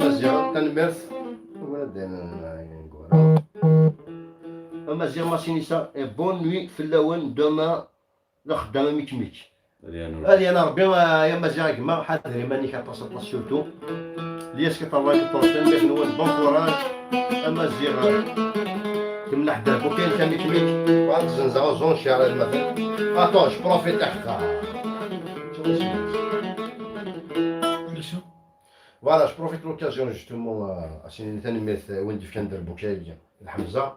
مزيان تنمرث مزيان ماشينيسا بون نوي في اللون دوما لا خدامه ميك هذه انا ربي يا مزيان كما حاضر ماني كنتصل سورتو ليش كطلع البروتين باش نون بون كوراج مزيان كمل حدا بوكين كان ميك واحد زنزا زون شارع المثل اتوش بروفيت حقا فوالا جو بروفيت لوكازيون جوستومون عشان ثاني ميث وين ديف كندير بوكاي الحمزه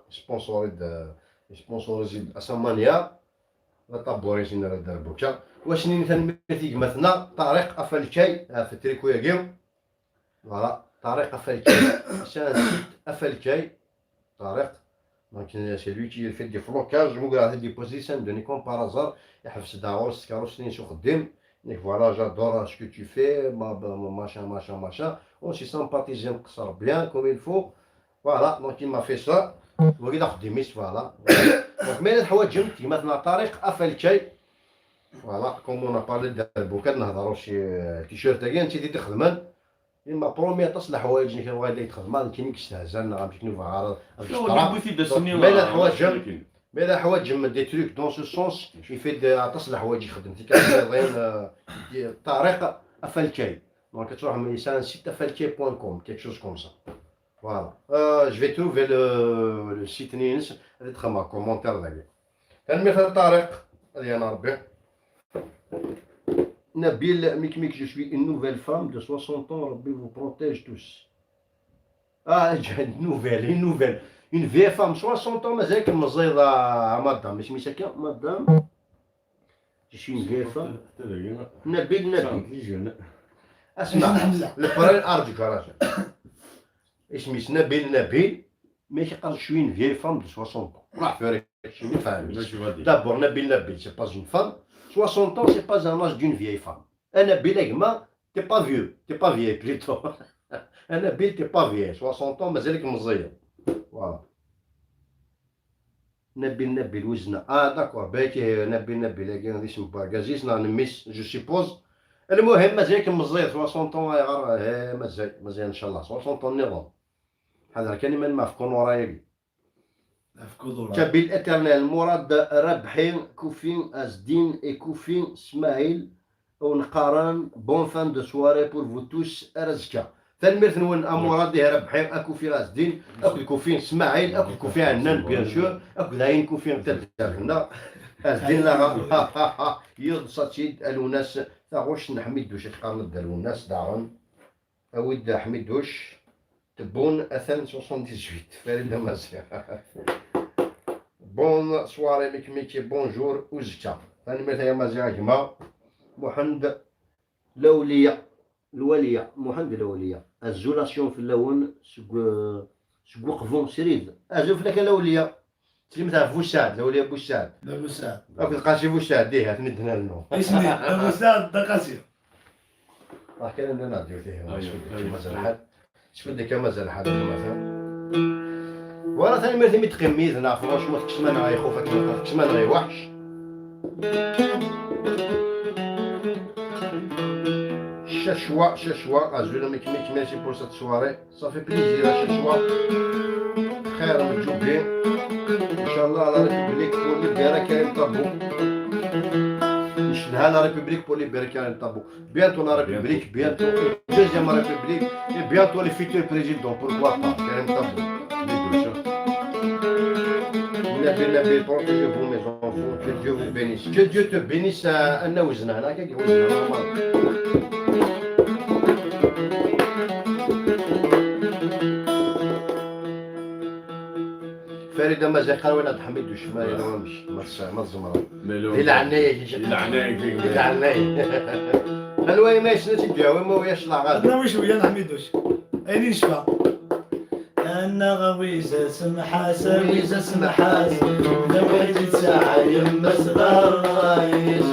سبونسوريزي اسمانيا لا طابوريزين راه دار بوكا واش نين ثاني ميث مثلا طريق افالكاي في التريكويا كيم فوالا طريق افالكاي عشان افالكاي طريق دونك سي لوي كي في دي فلوكاج مو غادي دي بوزيسيون دوني كوم بارازار يحبس داروس كاروس نين شو خدم Donc voilà, j'adore ce que tu fais, machin. On s'y sympathise, on sort bien comme il faut. Voilà, donc il m'a fait ça. Voilà. Donc mais الحوايج جمتي مثلا طريق افالكاي فوالا كوم اون بارلي دابا كنهضروا شي تيشيرت كاع انت اللي تخدمن اما بروميير تصلح حوايج اللي كيبغي اللي يتخدم كاين كيستهزن غنمشي نوفا عارض مالا الحوايج مالا الحوايج دي تروك دون سو سونس يفيد تصلح حوايج يخدم كاين طريق افالكاي دونك تروح من لسان سيت افالكاي.com كيك شوز كوم سا فوالا جو في تروفي لو سيت نينس اللي تخدم كومونتير داك كان مثل طارق اللي انا ربي Nabil, je suis une nouvelle femme de 60 ans, Rabbi vous protège tous. Ah, j'ai une nouvelle. Une vieille femme, 60 ans, mais c'est comme madame. Je suis madame. Je suis une vieille femme. Nabil. اسمع القران ارجوك راجل اسمي نبيل ماشي قال شوي une vieille femme de 60 ans. راح فيك شي ما فاهمش. D'abord Nabil, c'est pas une femme. 60 ans, c'est pas un âge d'une vieille femme. Un Nabil, t'es pas vieux, t'es pas vieille plutôt. Un Nabil, t'es pas vieille. 60 ans, مازالك مزير. Voilà. Nabil وزنا. D'accord, باكي نبيل كاين هذا اسمه باكازيس نميس جو سيبوز. المهم مازالك مزير 60 ans مازال ان شاء الله 60 ans النظام. هذا كان من ما فكون ورايا. كابيل اترنال مراد ربحين كوفين ازدين اي كوفين اسماعيل ونقارن بون فان دو سواري بور فو توس رزكا فالميرث نون اموراد ربحين اكوفين ازدين اكو كوفين اسماعيل اكو كوفين عنان بيان سور اكو داين كوفين تاعنا ازدين لا يضصتيد الوناس تاغوش نحميدوش تقارن الوناس دارن اود حميدوش تبون اثن 78 فريد مازيا بون سواري ميكي بونجور وزكا ثاني مثلا مازيا جما محمد الولية محمد الولية الزولاسيون في اللون سقوقفون سريد ازوف لك الولية تلمتها فوساد الولية بوساد لا بوساد اكو القاسي بوساد ديها تندنا لنو اسمي بوساد دقاسي راه كان لنا ندير فيه مازال حد شفت ديك مازال حد مثلا وانا ثاني مرتي متقميز انا فرونشمون تكشمان غيخوفك تكشمان غيوحش شاشوا ازولا ماشي بور سات سواري صافي بليزير شاشوا خير متجوبين ان شاء الله على ريبوبليك بور ليبيرا كريم طابو نشدها لا ريبوبليك بور ليبيرا كريم طابو بيانتو لا ريبوبليك بيانتو دوزيام ريبوبليك اي بيانتو لي فيتور بريزيدون بوركوا با كريم طابو Nabil, protégez-vous mes enfants, que Dieu vous bénisse. Que Dieu te bénisse à Naouzna. فريدة مازال قال ولا تحميد الشمال ولا مش ما الزمرة إلى عناية الواي ما يسنى تديها وما وياش العغاد أنا وش ويا نحميدوش أين نشفى أنا غويزة سمحاس غويزة سمحاس لو حجت ساعة يما صغار رايش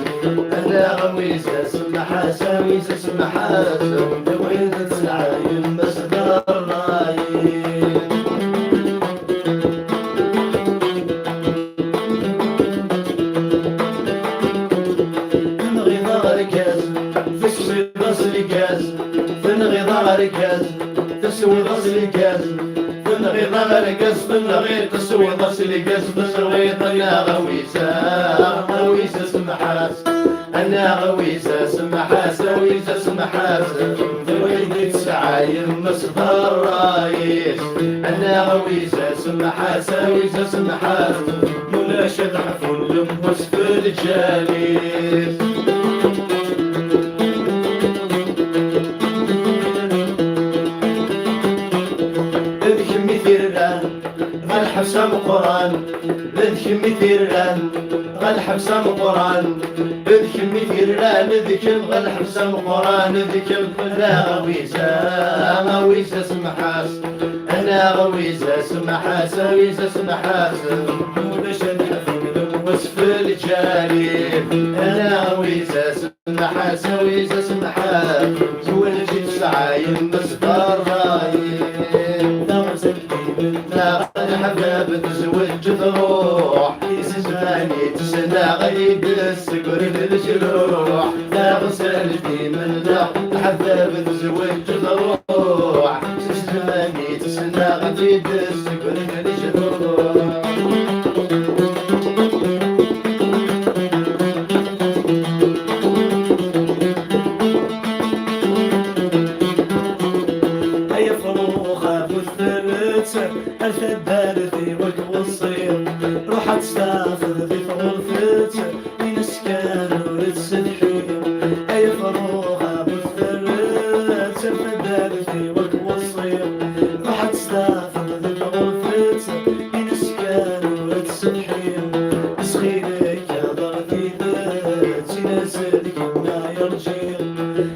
أنا غويزة سمحاس غويزة سمحاس لو حجت ساعة يما صغار رايش تنغي ظهرك ياز تسوي غسل كاز تنغي ظهرك ياز تسوي غسل كاز تنغي ظهرك ياز تنغي تسوي غسل كاز تسوي أنا غويزة سمحاس أنا غويزة سمحاس غويزة سمحاس ذويدك سعاير مصدر رايش أنا غويزة سمحاس غويزة سمحاس مناش ضعفون لمبوس في الجاليس ذيك مثيران غالحبسة مقران ذيك مثيران غالحبسة مقران ذيك مثيران ذيك غالحبسة مقران ذيك أنا غويزة سمحاس أنا غويزة سمحاس غويزة سمحاس مناش نحفون لموسف الجاليب أنا غويزة سمحاس غويزة سمحاس زوجت سعايم مصدر رايب لا الحباب تزوج تروح يسمعني تسنى غيد السكر للجروح لا غسلتي من لا حباب الزوج ضروح يسمعني تسنى غيد السكر للجروح الثدارتي والوصير روح تستافد في غرفتي من سكان ولد سدحير اي فروخة بالثرت الثدارتي والوصير روح تستافد في غرفتي من سكان ولد سدحير اسخيلك يا ضغطي ذات ينزلك ما يرجير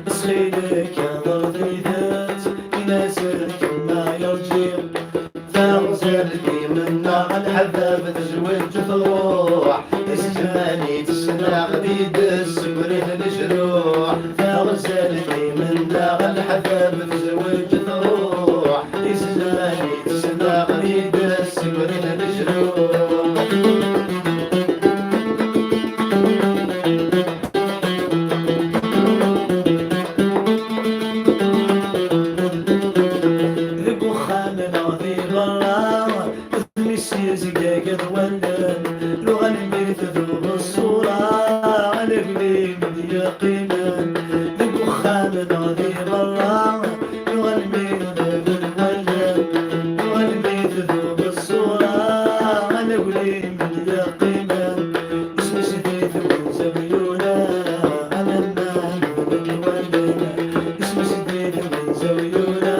اسخيلك يا ضغطي ذات ينزلك ما يرجير غزلتي من نار الحباب تزوج تروح تسجماني تسنى غديد السكر الجروح غزلتي من نار الحباب تزوج تروح تسجماني تسنى غديد السكر الجروح زقاقد ولن لغة الميت ذوب الصورة على قليل من يقينا الدخان ناضي برا لغة الميت ذوب الولن لغة الميت ذوب الصورة على قليل من يقينا اسم سديد من زويونا أنا النام من الولن اسم سديد من زويونا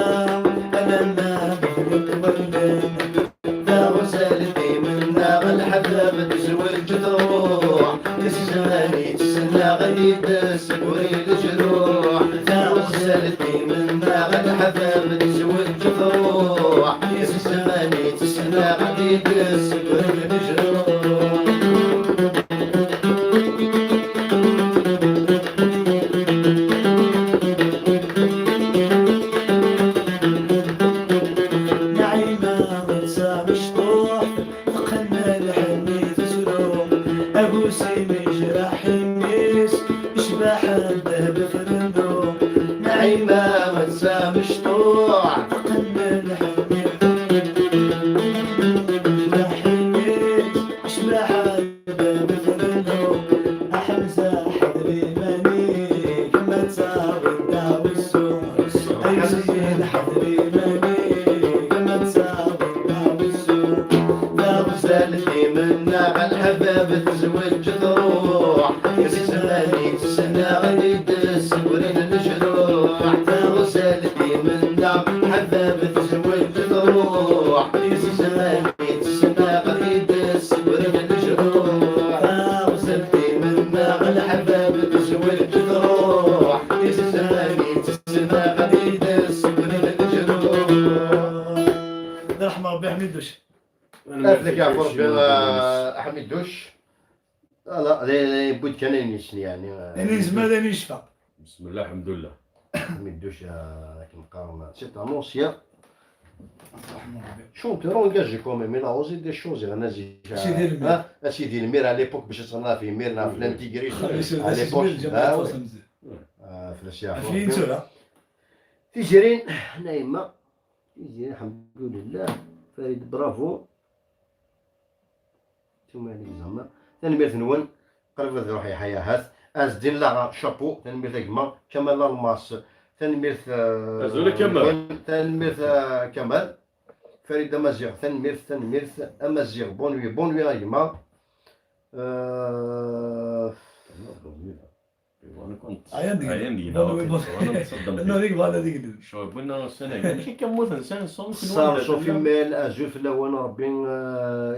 أنا النام من الولن غزلتي من نار الحباب تزوج تروح تسجاني تسنى غديد السكر الجروح غزلتي من نار الحباب تزوج تروح تسجاني تسنى غديد السكر الجروح نعيمة منسى مشطوع قلنا الحمير شباح الباب فرنو أحمزة حضري ماني كما تساوي الداوي السوق أيزين حضري ماني كما تساوي الداوي السوق غزلتي من نار الحباب تزوج تروح يسمعني تسنى غديد السكر الجروح غزلتي من نار حباب تزوج تروح يسمعني تسنى غديد السكر الجروح غزلتي من نار الحباب تزوج تروح يسمعني تسنى غديد السكر الجروح. رحمة ربي حميد دوش أفلك يا فرج أحمد دوش لا بود كان ينشني يعني زمان يشفى بسم الله الحمد لله أحمد دوش كيما قارنا سيت ان اونسيان شونتور اونجاجي كوميم il a osé des choses انا زي سيدي المير على ليبوك باش صرنا في ميرنا في الانتيغري على ليبوك في الاشياء فين ترى تيجرين نايمه تيجرين الحمد لله فريد برافو ثم عليك زعما تنمير ثنون قرب روحي حياهات ازدين لا شابو تنمير كما كمال الماس تنمير أزول كمال تنمير كمال فريد امازيغ تنمير امازيغ بونوي رايما وانا كنت عيان انا ديك بعد هذيك شو قلنا السنه ماشي كموت انسان صار شوفي مال ازول في الاول ربي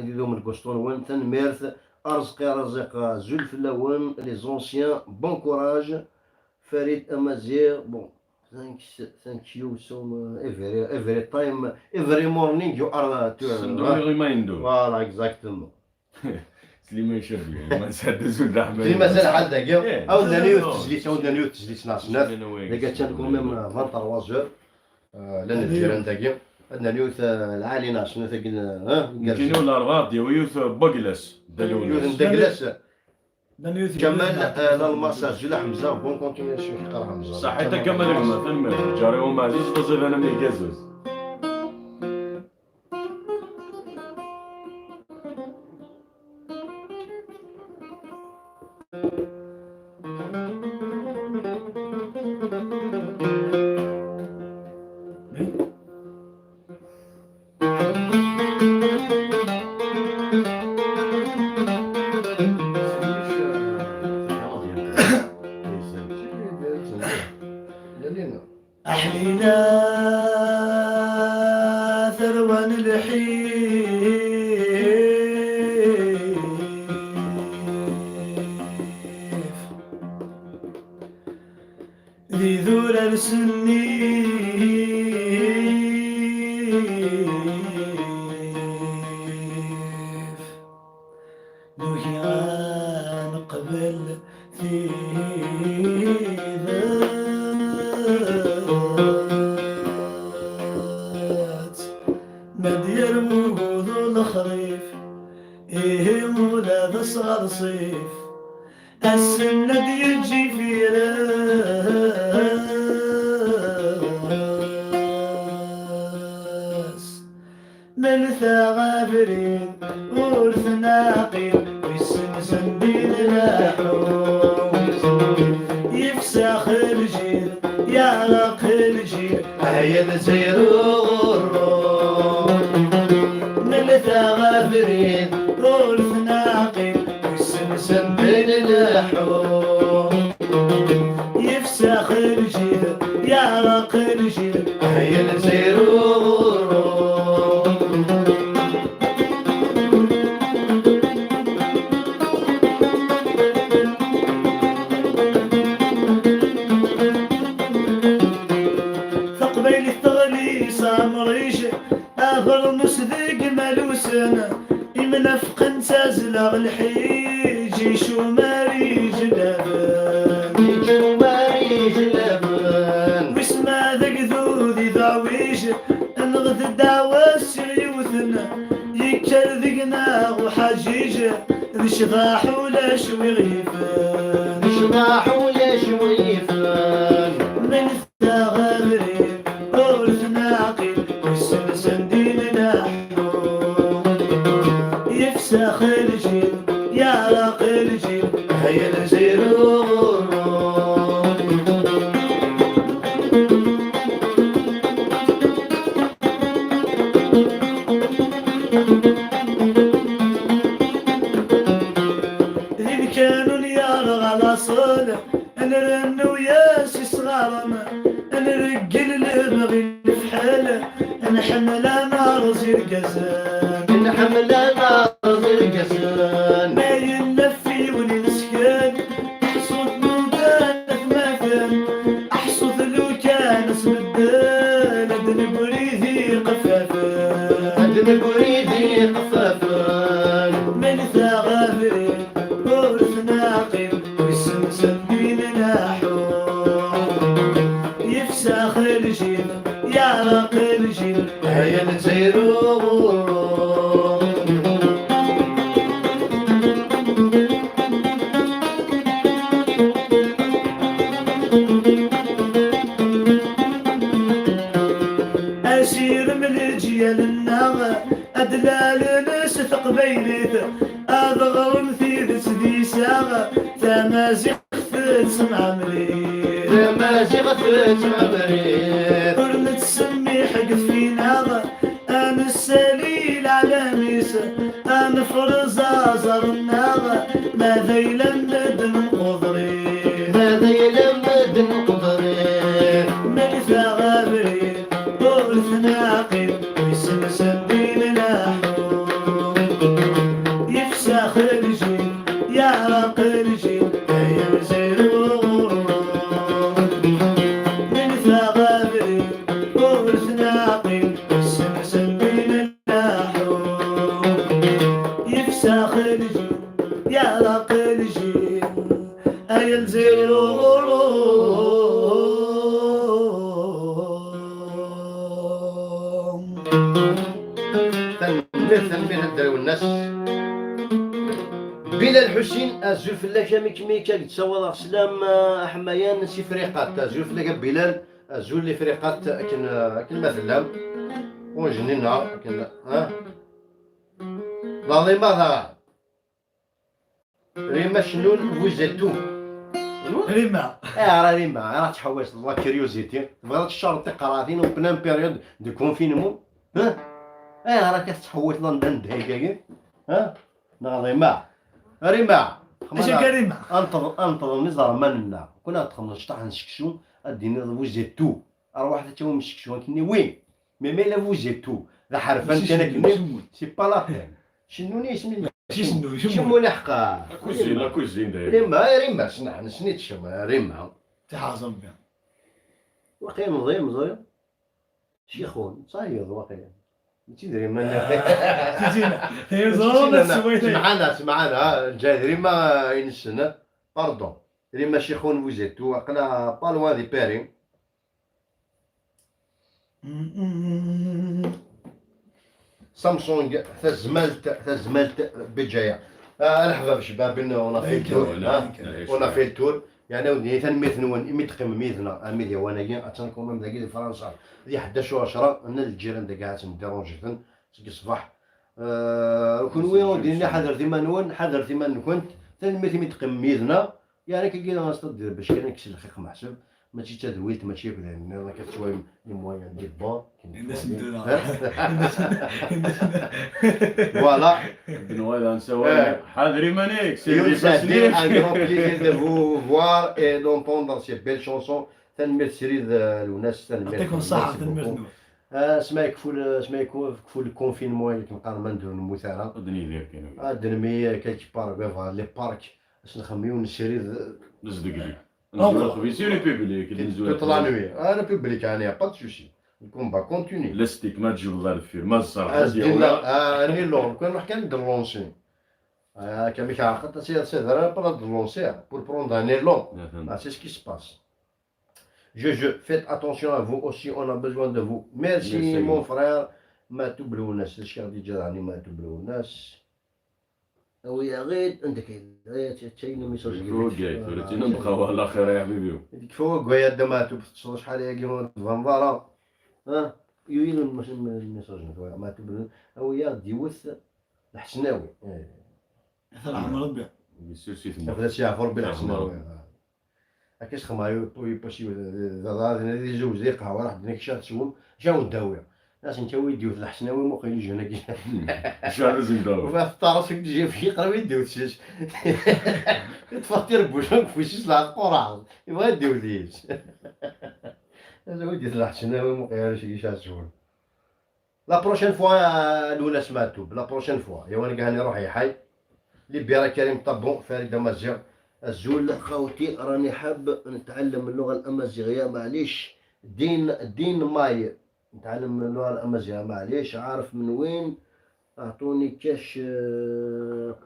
يديرو من الكوستون وين تنميرث ارزقي رزق زول في الاول لي زونسيان بون كوراج فريد امازيغ بون thank you so every time every morning you are send me reminder voilà exactement سليمان يشافي ما نسد زول الرحمن في مازال حد داكيا عاودنا نيو التسجيل ناصناف اللي قالت لكم ميم 23 زور لا ندير داكيا عندنا اليوث العالي ناس مثلا كاينين الاربعه ديال يوث بقلاس يوث دالولاس ندقلس دانيوث كمال المساج لا حمزه بون كونتينياسيون يقرا حمزه صحيت كمال مثلا جاري وما عزيز تصير انا من الكازوز أحلينا ثروان الحيف ذي ذور السنيف نوحي نقبل في ذات ما دير وقود الخريف إيه مولا ذا صغر صيف السنة يجي في راس من ثغافرين ورث ناقين ويسمسم بين الأحوم يفسخ الجيل يعرق الجيل هيا نسير من ثغافرين ورث ناقين ويسمسم بين الأحوم يفسخ الجيل يعرق الجيل هيا نسير ثقبيل الثغلي سامريش آخر مسذق ملوسنا يمنفق نسازلغ الحيج شماري جلبان شماري جلبان واسمع ذاك ذوذي ذعويش نغث الدعوة السيوثنا يكر ذقنا وحجيج ذي شضاح ولا شوي غيفان شضاح ولا شوي غيفان من الثغابرين ورث ناقل والسمسم دين نحوم يفسخ الجيل يعرق الجيل هيا نسيرون إذ كانوا يارغ على صالح نرن وياسي صغارنا نرقل المغي في حاله نحمل نار زير قزان نحمل نار زير قزان ما ينفي ونسكن احصد من كانت ما كان احصد لو كان اسم الدال ادن بريدي قفافان ادن بريدي قفافان من ثغافرين ورث ناقل ويسمسم بين نحوم يفسخ الجيل يعرق الجيل هيا نسيرون أسير من الجيل النغى أدلال نسثق بينيت أضغر مثيل سدي ساغة تمازق ثلث عمري تمازق ثلث عمري ورمت تسمي حق في نغى أنا السليل على ميسة أنا فرزا زر النغى ماذا يلمد من قدري ماذا يلمد من قدري من ثغابري ورث ناقل ويسمسم بين نحوم يفسخ الجيل يعرق الجيل هيا نسيرون من ثغابري ورث ناقل ويسمسم بين نحوم يفسخ الجيل يعرق الجيل هيا نسيرون حسين الزول فلاك جامي كميكا قد سوا سلام حمايان سي فريقات الزول فلاك بلال الزول لي فريقات كن مثلا ونجنينا كن لا ماذا ريما شنون فوزيتو ريما راه ريما راه تحوس لا كيوريوزيتي تبغى تشرط قراطين وبنان بيريود دو كونفينمون راه كتحوس لندن هكاكي ريما ريما اش كريمه انتظر نزار مالنا كنا تخمس شطح نسكسو ادينا فوزيتو اروح حتى هو مسكسو كني وين مي لا فوزيتو ذا حرفان كان كني سي با لا بين شنوني اسمي شمو لحقا لا كوزين داير ريما شنيت شما ريما تحاصل بها واقيلا مزيان شيخون صاير واقيلا تدري من تجينا هي زونا سويتي سمعنا جاي ريما ينسنا باردون ريما شيخون فوزيتو عقلا با لوان دي بيري سامسونج تزملت بجايه الحباب شباب اون في التور اون في التور يعني ودي ثاني ميثنون ميتقم ميثنا اميديا وانا اتنكم من داكي فرنسا دي 11 و10 انا الجيران دا كاع تمديرونجيتن سكي الصباح كون وين ديرني حذر ثمانون حذر ثمان كنت ثاني ميتقم ميثنا يعني كي غنستدير باش كان كسي الخيق محسوب ماشي تدويلت ماشي كذا انا كتشوي لي موان ديال با الناس نديرها فوالا بنوال نسوي حاضري مانيك سي سي ان غران بليزير دو فو فوار اي دونتوندر سي بيل شونسون تنمير سيريد الوناس تنمير يعطيكم الصحة تنمير اسمها كفول الكونفينمون اللي كنبقى نديرو نموت انا الدنيا ديال كاين الدنمي كالكي بارك لي بارك باش نخميو نسيريد نزدق نزول في لي بوبليك اللي نزول toute la nuit انا بوبليك يعني با سوشي الكومبا كونتيني لاستيك ما تجيو الله الفير ما الصراحه لا اني لون كان نروح كان ندير لونسي كان ميك عقد سي دار با لونسي pour prendre un élan c'est ce qui se passe je faites attention à vous aussi on a besoin de vous merci mon frère ما تبلو الناس الشيخ دي جراني ما تبلو الناس ويا غير انت كاين تاين ميساج فوقاي فرتينا نبقاو على خير يا حبيبي ديك فوق ويا دماتو شحال هي كيما فانفارا يوين الميساج ما تبلو ويا ديوث الحسناوي مثل عمر ربي سي بدا يعفر بالحسناوي كاش خمايو باشي هذا زوج ديال قهوه راح ديك شات سوم جاو الداويه ناس انت ويديو الحسناوي مو يجي هنا كي شحال لازم نداو وفي الطرف تجي في قرا يديو تشيش تفطر بوشك فيش لا قرعه يبغى يديو ليش هذا ودي الحسناوي مو شي شاسون لا بروشين فوا الاولى سمعتو لا بروشين فوا يا وانا كاع نروح يحي لي بيرا كريم طبون فريد مزيغ الزول خوتي راني حاب نتعلم اللغه الامازيغيه معليش دين ماي نتعلم اللغه الامازيغيه معليش عارف من وين اعطوني كاش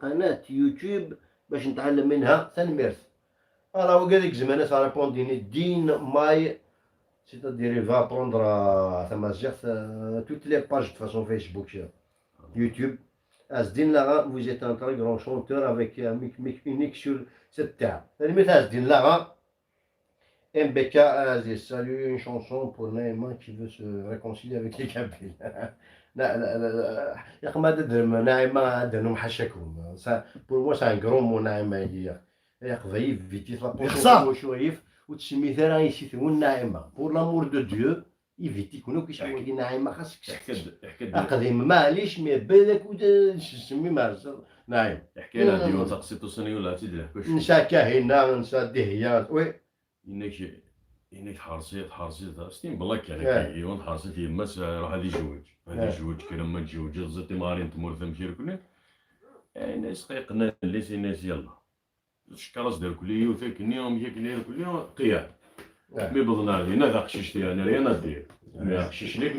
قناه يوتيوب باش نتعلم منها تنميرت راه هو قال لك زمان سا ريبونديني دين ماي c'est-à-dire il va apprendre à Tamazight toutes les pages de façon Facebook, YouTube. Asdin Lara, vous êtes un très grand chanteur avec un mic unique sur cette terre. Asdin Lara, MBK a dit salut, une chanson pour Naïma qui veut se réconcilier avec les Kabyles. يا أخي ما تدري نايمة عندهم حشاكم pour moi c'est un grand mot نايمة يا أخي ضعيف فيتي تلقى شويف وتسمي ثرا يسيثون ناعمة بور لامور دو ديو يفيتي كونو كيشعوي ناعمة خاصك اقدم معليش مي بالك وتسمي مارسل ناعم احكي لها ديما تقسيطو سني ولا تدري نسا كاهنة نسا دهيات وي إنك حرصيت ستين بلاك يعني كيون حرصيت يماس راح هذي جوج كنا ما تجوج زدتي مارين تمور ثمشير كنا ناس قيقنا اللي سي ناس يلا شكراز دار كل يوم فيك اليوم هيك نير كل يوم قيام مي بضنا هنا ذاك شيشتي انا رينا دير مي شيش ليك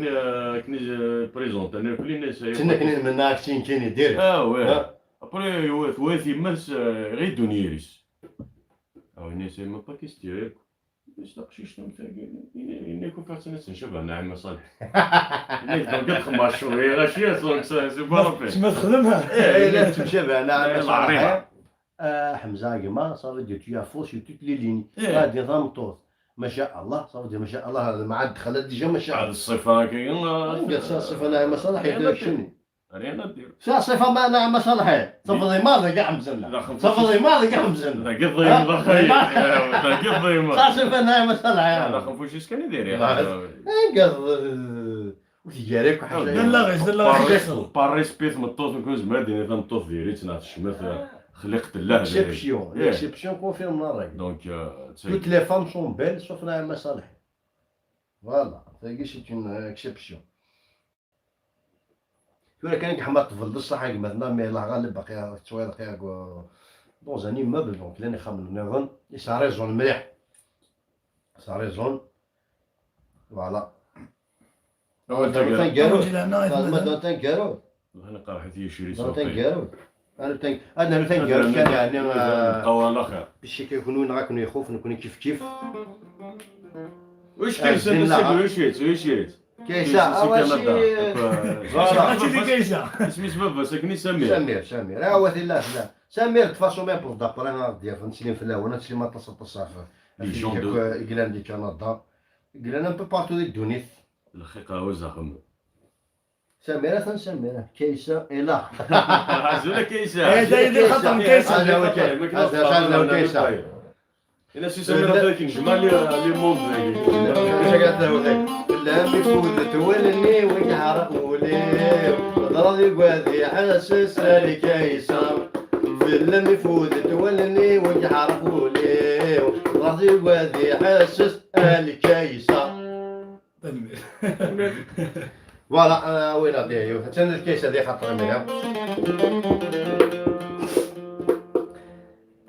كني بريزونت انا كل الناس تنا كاين من ناكسين كاين يدير وي ابري وثي مس غير دونيريس او الناس ما باكيستير باش تقشيش نمثاقين إني كون فاتنا نشوفها نعم صالح إني دونك تخمر شوية غاشية صونك سي بارفي تما تخدمها لا تمشي بها نعم صالح حمزه كيما صافي دير تو فوس toutes les lignes إيه. غادي ضمطوط ما شاء الله صافي ما شاء الله هذا مع دخلت ديجا ما شاء هذه الله الصفه كاين قال صفه ناعمه صلاحيه داك شنو رينا دير صفه ما ناعمه صلاحيه صفه ضيمار كاع مزنا صفه ضيمار كاع مزنا ذاك الضيم ضخي ذاك الضيم صفه ناعمه صلاحيه لا خنفوش اش كان يدير قال وتجاريك وحاجه دلاغيش بار ريسبيت مطوط نكون زمادين تنطوط ديري تنعت الشمس خلقت الله اكسبسيون اكسبسيون كونفيرم لا ريغل دونك toutes les femmes sont belles sauf ناعمه صلاحيه فوالا سي اون اكسبسيون ولكن كحما طفل بصح مثلا مي لا غالب باقي تصوير دون ان ايموبل دونك لاني خامل نظن سا ريزون مليح سا ريزون فوالا تنقالو ما تنقالو انا قرحت يشري تنقالو انا تنقالو كان يعني قوان اخر باش كيكونوا راكم يخوف نكون كيف واش كاين واش كيسا هادشي اللي كايسه اسمي سبب ساكني سمير سمير هو لا سمير تفاصو ميم بور دابري ديال نسلم في الاول نسلم ما تصاف لي جون دو إقلان دي كندا إقلان ان بو بارتو دي دونيس الحقيقه هو زعم سميرة سميرة كيسا إلا عزوله كيسا هذا اللي خطر كيسه هذا هو كيسا إلا سي سميرة ذاك نجمع لي موند لا بيفوت تولني ويعرفولي ضربي قاضي حاسس لي كيسا في اللم يفوت تولني ويعرفولي ضربي قاضي حاسس لي كيسا فوالا وين هادي حتى الكيسه دي خاطر منها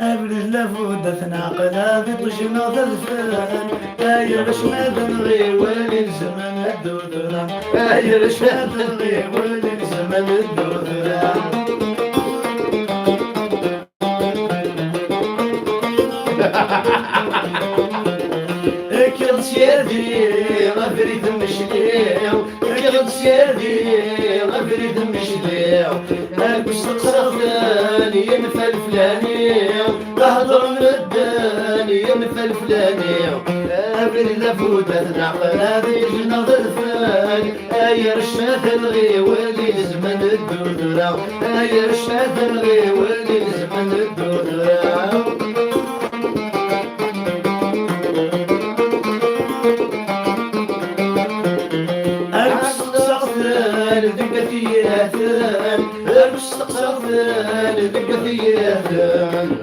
أبرز لفودة تناقل هذه طشنا ذلفان داير شماد نغي ولي زمن الدودرة داير شماد نغي ولي زمن الدودرة كرد سيادي غفريد مشليو كرد سيادي غفريد مشليو هاكوش تقصفاني ينفى الفلاني تهضر من الداني ينفى الفلاني أبرد لفودة تنعقل هذه جنة ضرفاني أير الشاد الغي ولي زمن الدودرة أير الشاد الغي ولي زمن الدودرة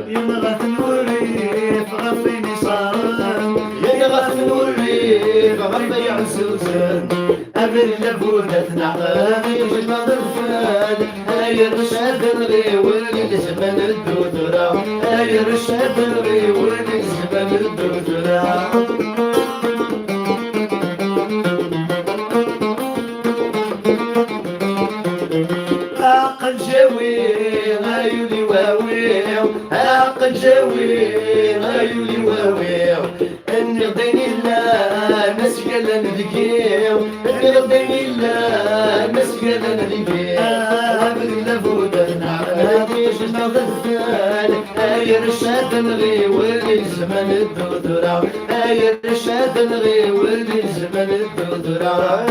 ينغث الوريف غفيني صارن ينغث الوريف غفي عزوزن أبر لفودة تنعقاني جمع ضرفان هاي الرشاد الغي ولي زمن الدودرة هاي الرشاد الغي ولي زمن الدودرة عقل جوي غايولي واويو عقل جوي غايولي واويو اني غديني لا مسجل ندقيو اني غديني لا مسجل ندقيو ابن لفودة نعرف هادي جنة ضفان هاي الرشاد نغي ولي زمن الدودرة هاي الرشاد نغي ولي زمن الدودرة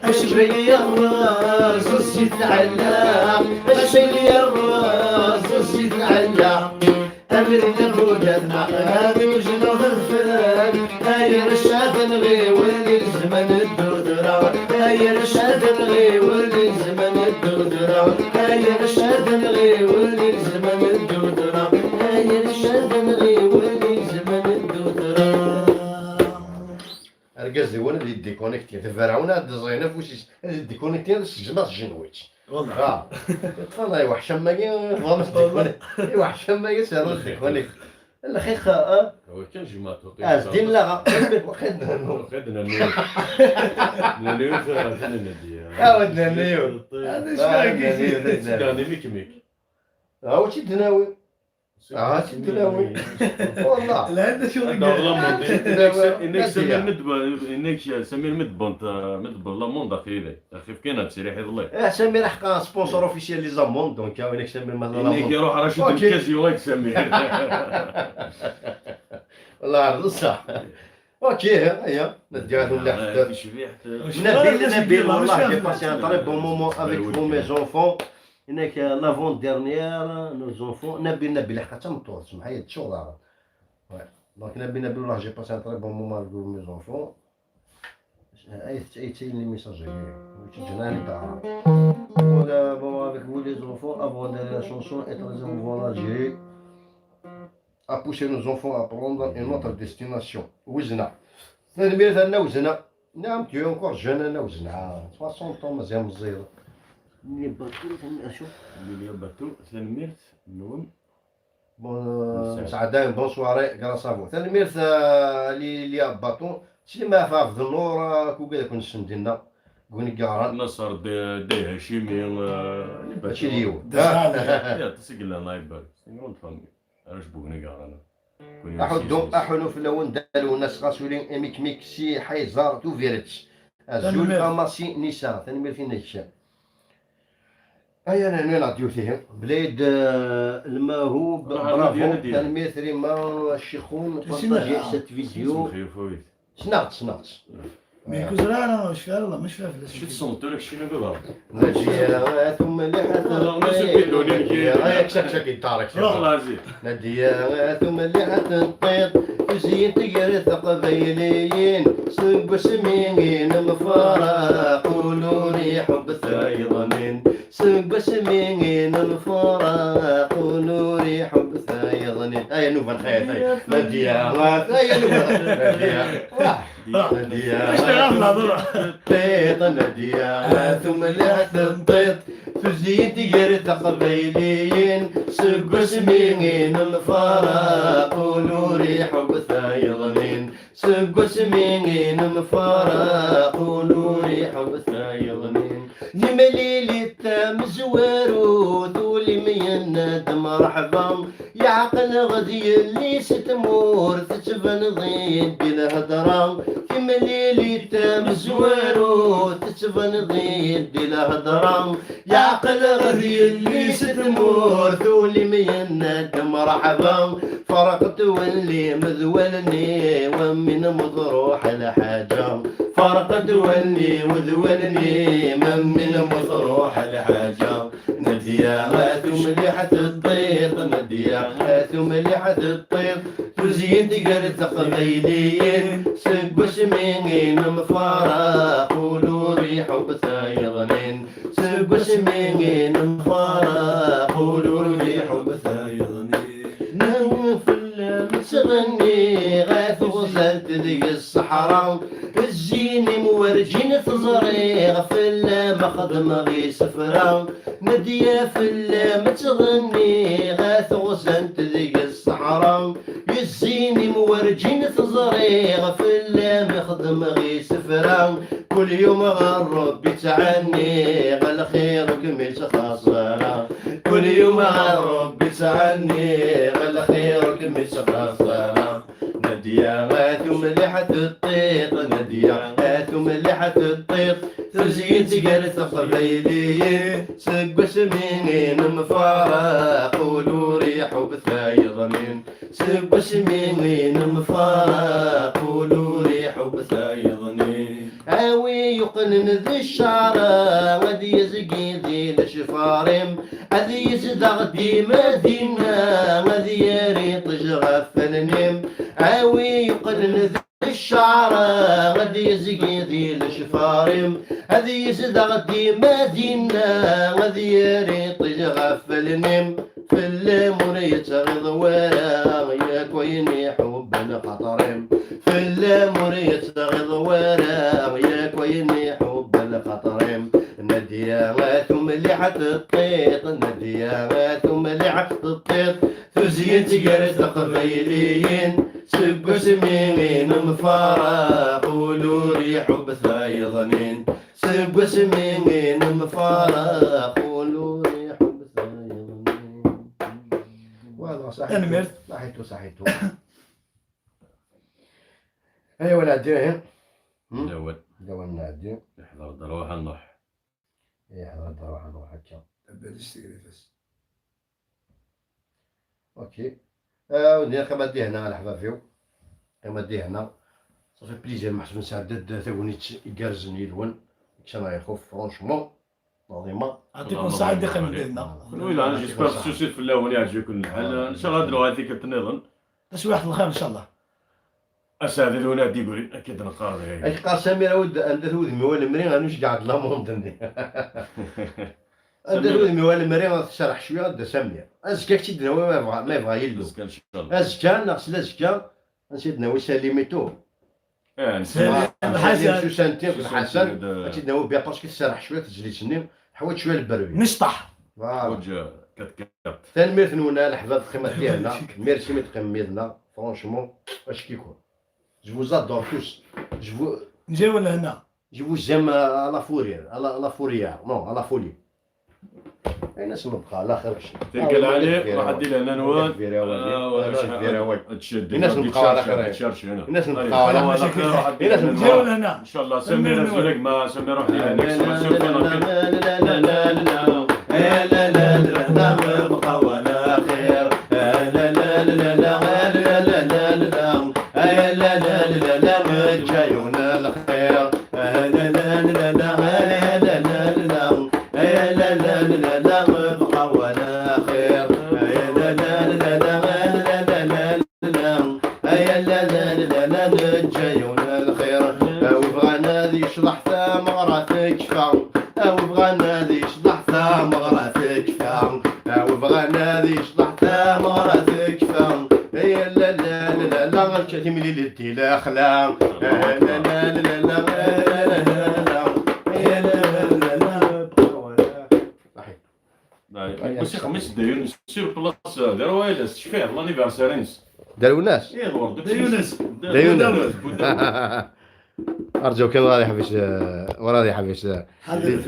اشبي الراس الزيت العلاق اشبي الراس الزيت العلاق امر الهدى هذه وجنة الفلان هاي رشاد نغي ولي زمن الدودرة هاي رشاد نغي ولي زمن الدودرة هاي رشاد نغي ولي زمن الدودرة هاي رشاد نغي ولي زمن الدودرة القصدي وانا اللي ديكونيكتي فرعون هاد الزينه فوش ديكونيكتي الجماعه الجنويتش والله والله وحشه ماكي فامس ديكونيكتي وحشه ماكي سير ديكونيكتي الحقيقه هو كان جماعته دين لا خدنا نيو خدنا ندي ودنا نيو هذا اش يعني ميك هاو شي دناوي تدراوي والله لا هذا شو هذا لاموند انك نادية. سمير مدبر لاموند اخي كاين هاد الشيء يضلي سمير حقا سبونسور اوفيسيال لي زامون دونك وينك سمير مثلا انك لاموند يروح على شو أوكي. الكاس يلايك سمير والله عرض الصح اوكي هيا نديها ولا حتى نبيل والله جي باسي ان تري بون مومون افيك فو مي زونفون هناك لافون ديرنيير نو زونفون نبيل حتى حتى مطورش معايا الشغل راه دونك نبيل والله جي باسي ان تري بون مومون افيك فو مي زونفون اي تي لي ميساج جناني تاع ولا بون افيك فو لي زونفون افون دو لا شونسون اي تري زون الجيري à pousser nos enfants à prendre une autre destination. وزنا. نمير أنا وزنا. نعم tu es encore jeune أنا وزنا. 60 ans مازال مزير. ملي باتو شوف. ملي باتو تنميرت نون بون سعدان بون سواري كراسافو. تنميرت لي باتو شي ما فاف في النور كوكا كون السم ديالنا. كوني كاران. نصر دي هاشمي ماشي ليو. يا تسقل الله يبارك. نقول فهمني. اش بوغني كارانا أحدهم في اللون دالو ناس غاسولين إميك ميكسي حيزار تو فيرتش زول أماسي نيسان تنمير في نيشان أيا أنا نعطيو فيهم بلاد الماهوب برافو تنمير ريما الشيخون بارطاجي سات فيديو سنعت ميكو زرعنا مش فاهم والله مش فاهم شو تصنتو لك شنو بابا نجيا ثم اللي نادية ثم اللي حتنطيط زين تقري ثقبيليين سب سمين مفارق قولولي حب ثايضنين سب سمين مفارق قولولي حب ثايضنين أي نوفا الخير نادية أي نوفا نادية طيط نادية ثم اللي حتنطيط زين تقري ثقبيليين سب سمين مفارق قولولي حب ثايضنين سب سمين مفارق قولولي حب ثايضنين نمليلي التام زوارو ذولي ميناد مرحبا يا عقل غدي اللي ستمور تتبان ضيد الهدرة تمليلي التام زوارو تتبان ضيد الهدرة يا عقل غدي اللي ستمور ذولي ميناد مرحبا فرقت واللي مذولني ومن مضروح الحاجة فرقت واللي مذولني من مضروح الحاجة نديا ثم مليحة الطيط نديا ثم مليحة الطيط تزين تقر ثقبيلين سب سمين مفارق قولوا ريح بثايضنين سب سمين مفارق قولوا ريح بثايضنين ننفل متغني غاث غزلت ذي الصحراء الزيني مورجين تزريغ في مخدم غي سفرة نديا في متغني غاث غزلت ذي الصحراء الزيني مورجين تزريغ في مخدم غي سفرة كل يوم غرب تعني غل خيرك مش خسرة كل يوم غرب تعني غل خيرك مش خسرة نديا ثم مليحة الطيط نديا ثم مليحة الطيط تزين تقر ثقبيلين سب سمين مفارق قولوا ريح بثايضنين سب سمين مفارق قولوا ريح بثايضنين عاوي يقنن ذي الشعر غادي يزقي ذي الشفارم غادي يزدغ دي مدينة غادي يري طجغ فننم عاوي يقنن ذي الشعر غادي يزقي ذي الشفارم غادي يزدغ دي مدينة غادي يري طجغ فننم في المرية غضوارا يا كويني حب الخطرم في المرية غضوارا يا كويني حب الخطرم نديا ثم مليحة الطيط نديا ثم مليحة الطيط تزين تقر ثقبيلين سب سمين مفارق قولوا ريح بثايضنين سب سمين مفارق قولوا ريح بثايضنين الميرت. صحيتو ايوا نعدي الاول دابا نعدي يحضر الدروح نروح هذا راح نروح هكا بلاش تكريفاس. اوكي ودي كما دي هنا الحبابيو كما دي هنا صافي بليزير محسن سعداد تاونيت يكارزن يلون كان يخوف فرونشمون نظيمه يعطيكم الصحة دقيقة من ديالنا. ويلا انا جيسبر سوسيت في الاول يعجبكم الحال ان شاء الله هاد الوقت اللي كتنظن تسويحة الخير ان شاء الله. اسعد الولاد يقول اكيد نقارب اش قال سمير ود عند ودمي ولا مري غنوش قاعد لا موندني عند ودمي ولا مري غتشرح شويه غدا سمير ازكا كنتي دناوي ما يبغى يلو ان شاء الله ازكا ناقص ازكا نسيت دناوي ساليميتو يعني سالم حسن حسن سوسانتي الحسن كنتي دناوي بيا باسكو تسرح شويه تجلسني حوت شويه البروي نشطح. وجه كتكاب ثاني مير ثنونا الحباب الخيمه ديالنا ميرسي مي تقميدنا فرونشمون اش كيكون جو زادور توس جو نجيو لهنا. جو جيم لا فورير لا فوريار نو لا فولي اين اسم نبقى على خير شيء تلك العلي راح دير لنا نواد تشد الناس نبقاو على خير. تشارش هنا الناس نبقاو على الناس نجيو نبقاو لهنا. ان شاء الله سمير زولك ما سمير روح لي هناك يشلح ثمرة تكفى وبغى نادي يشلح ثمرة تكفى وبغى نادي يشلح ثمرة تكفى يا لا لا لا لا كاتم لي لدي لا خلا لا لا لا لا لا بس خمس داير سير بلاص دار وايد شفيه لانيفرسارينس داروا الناس ايه الورد ديونس. ارجو كان غادي يحبس وراه يحبس حاضر.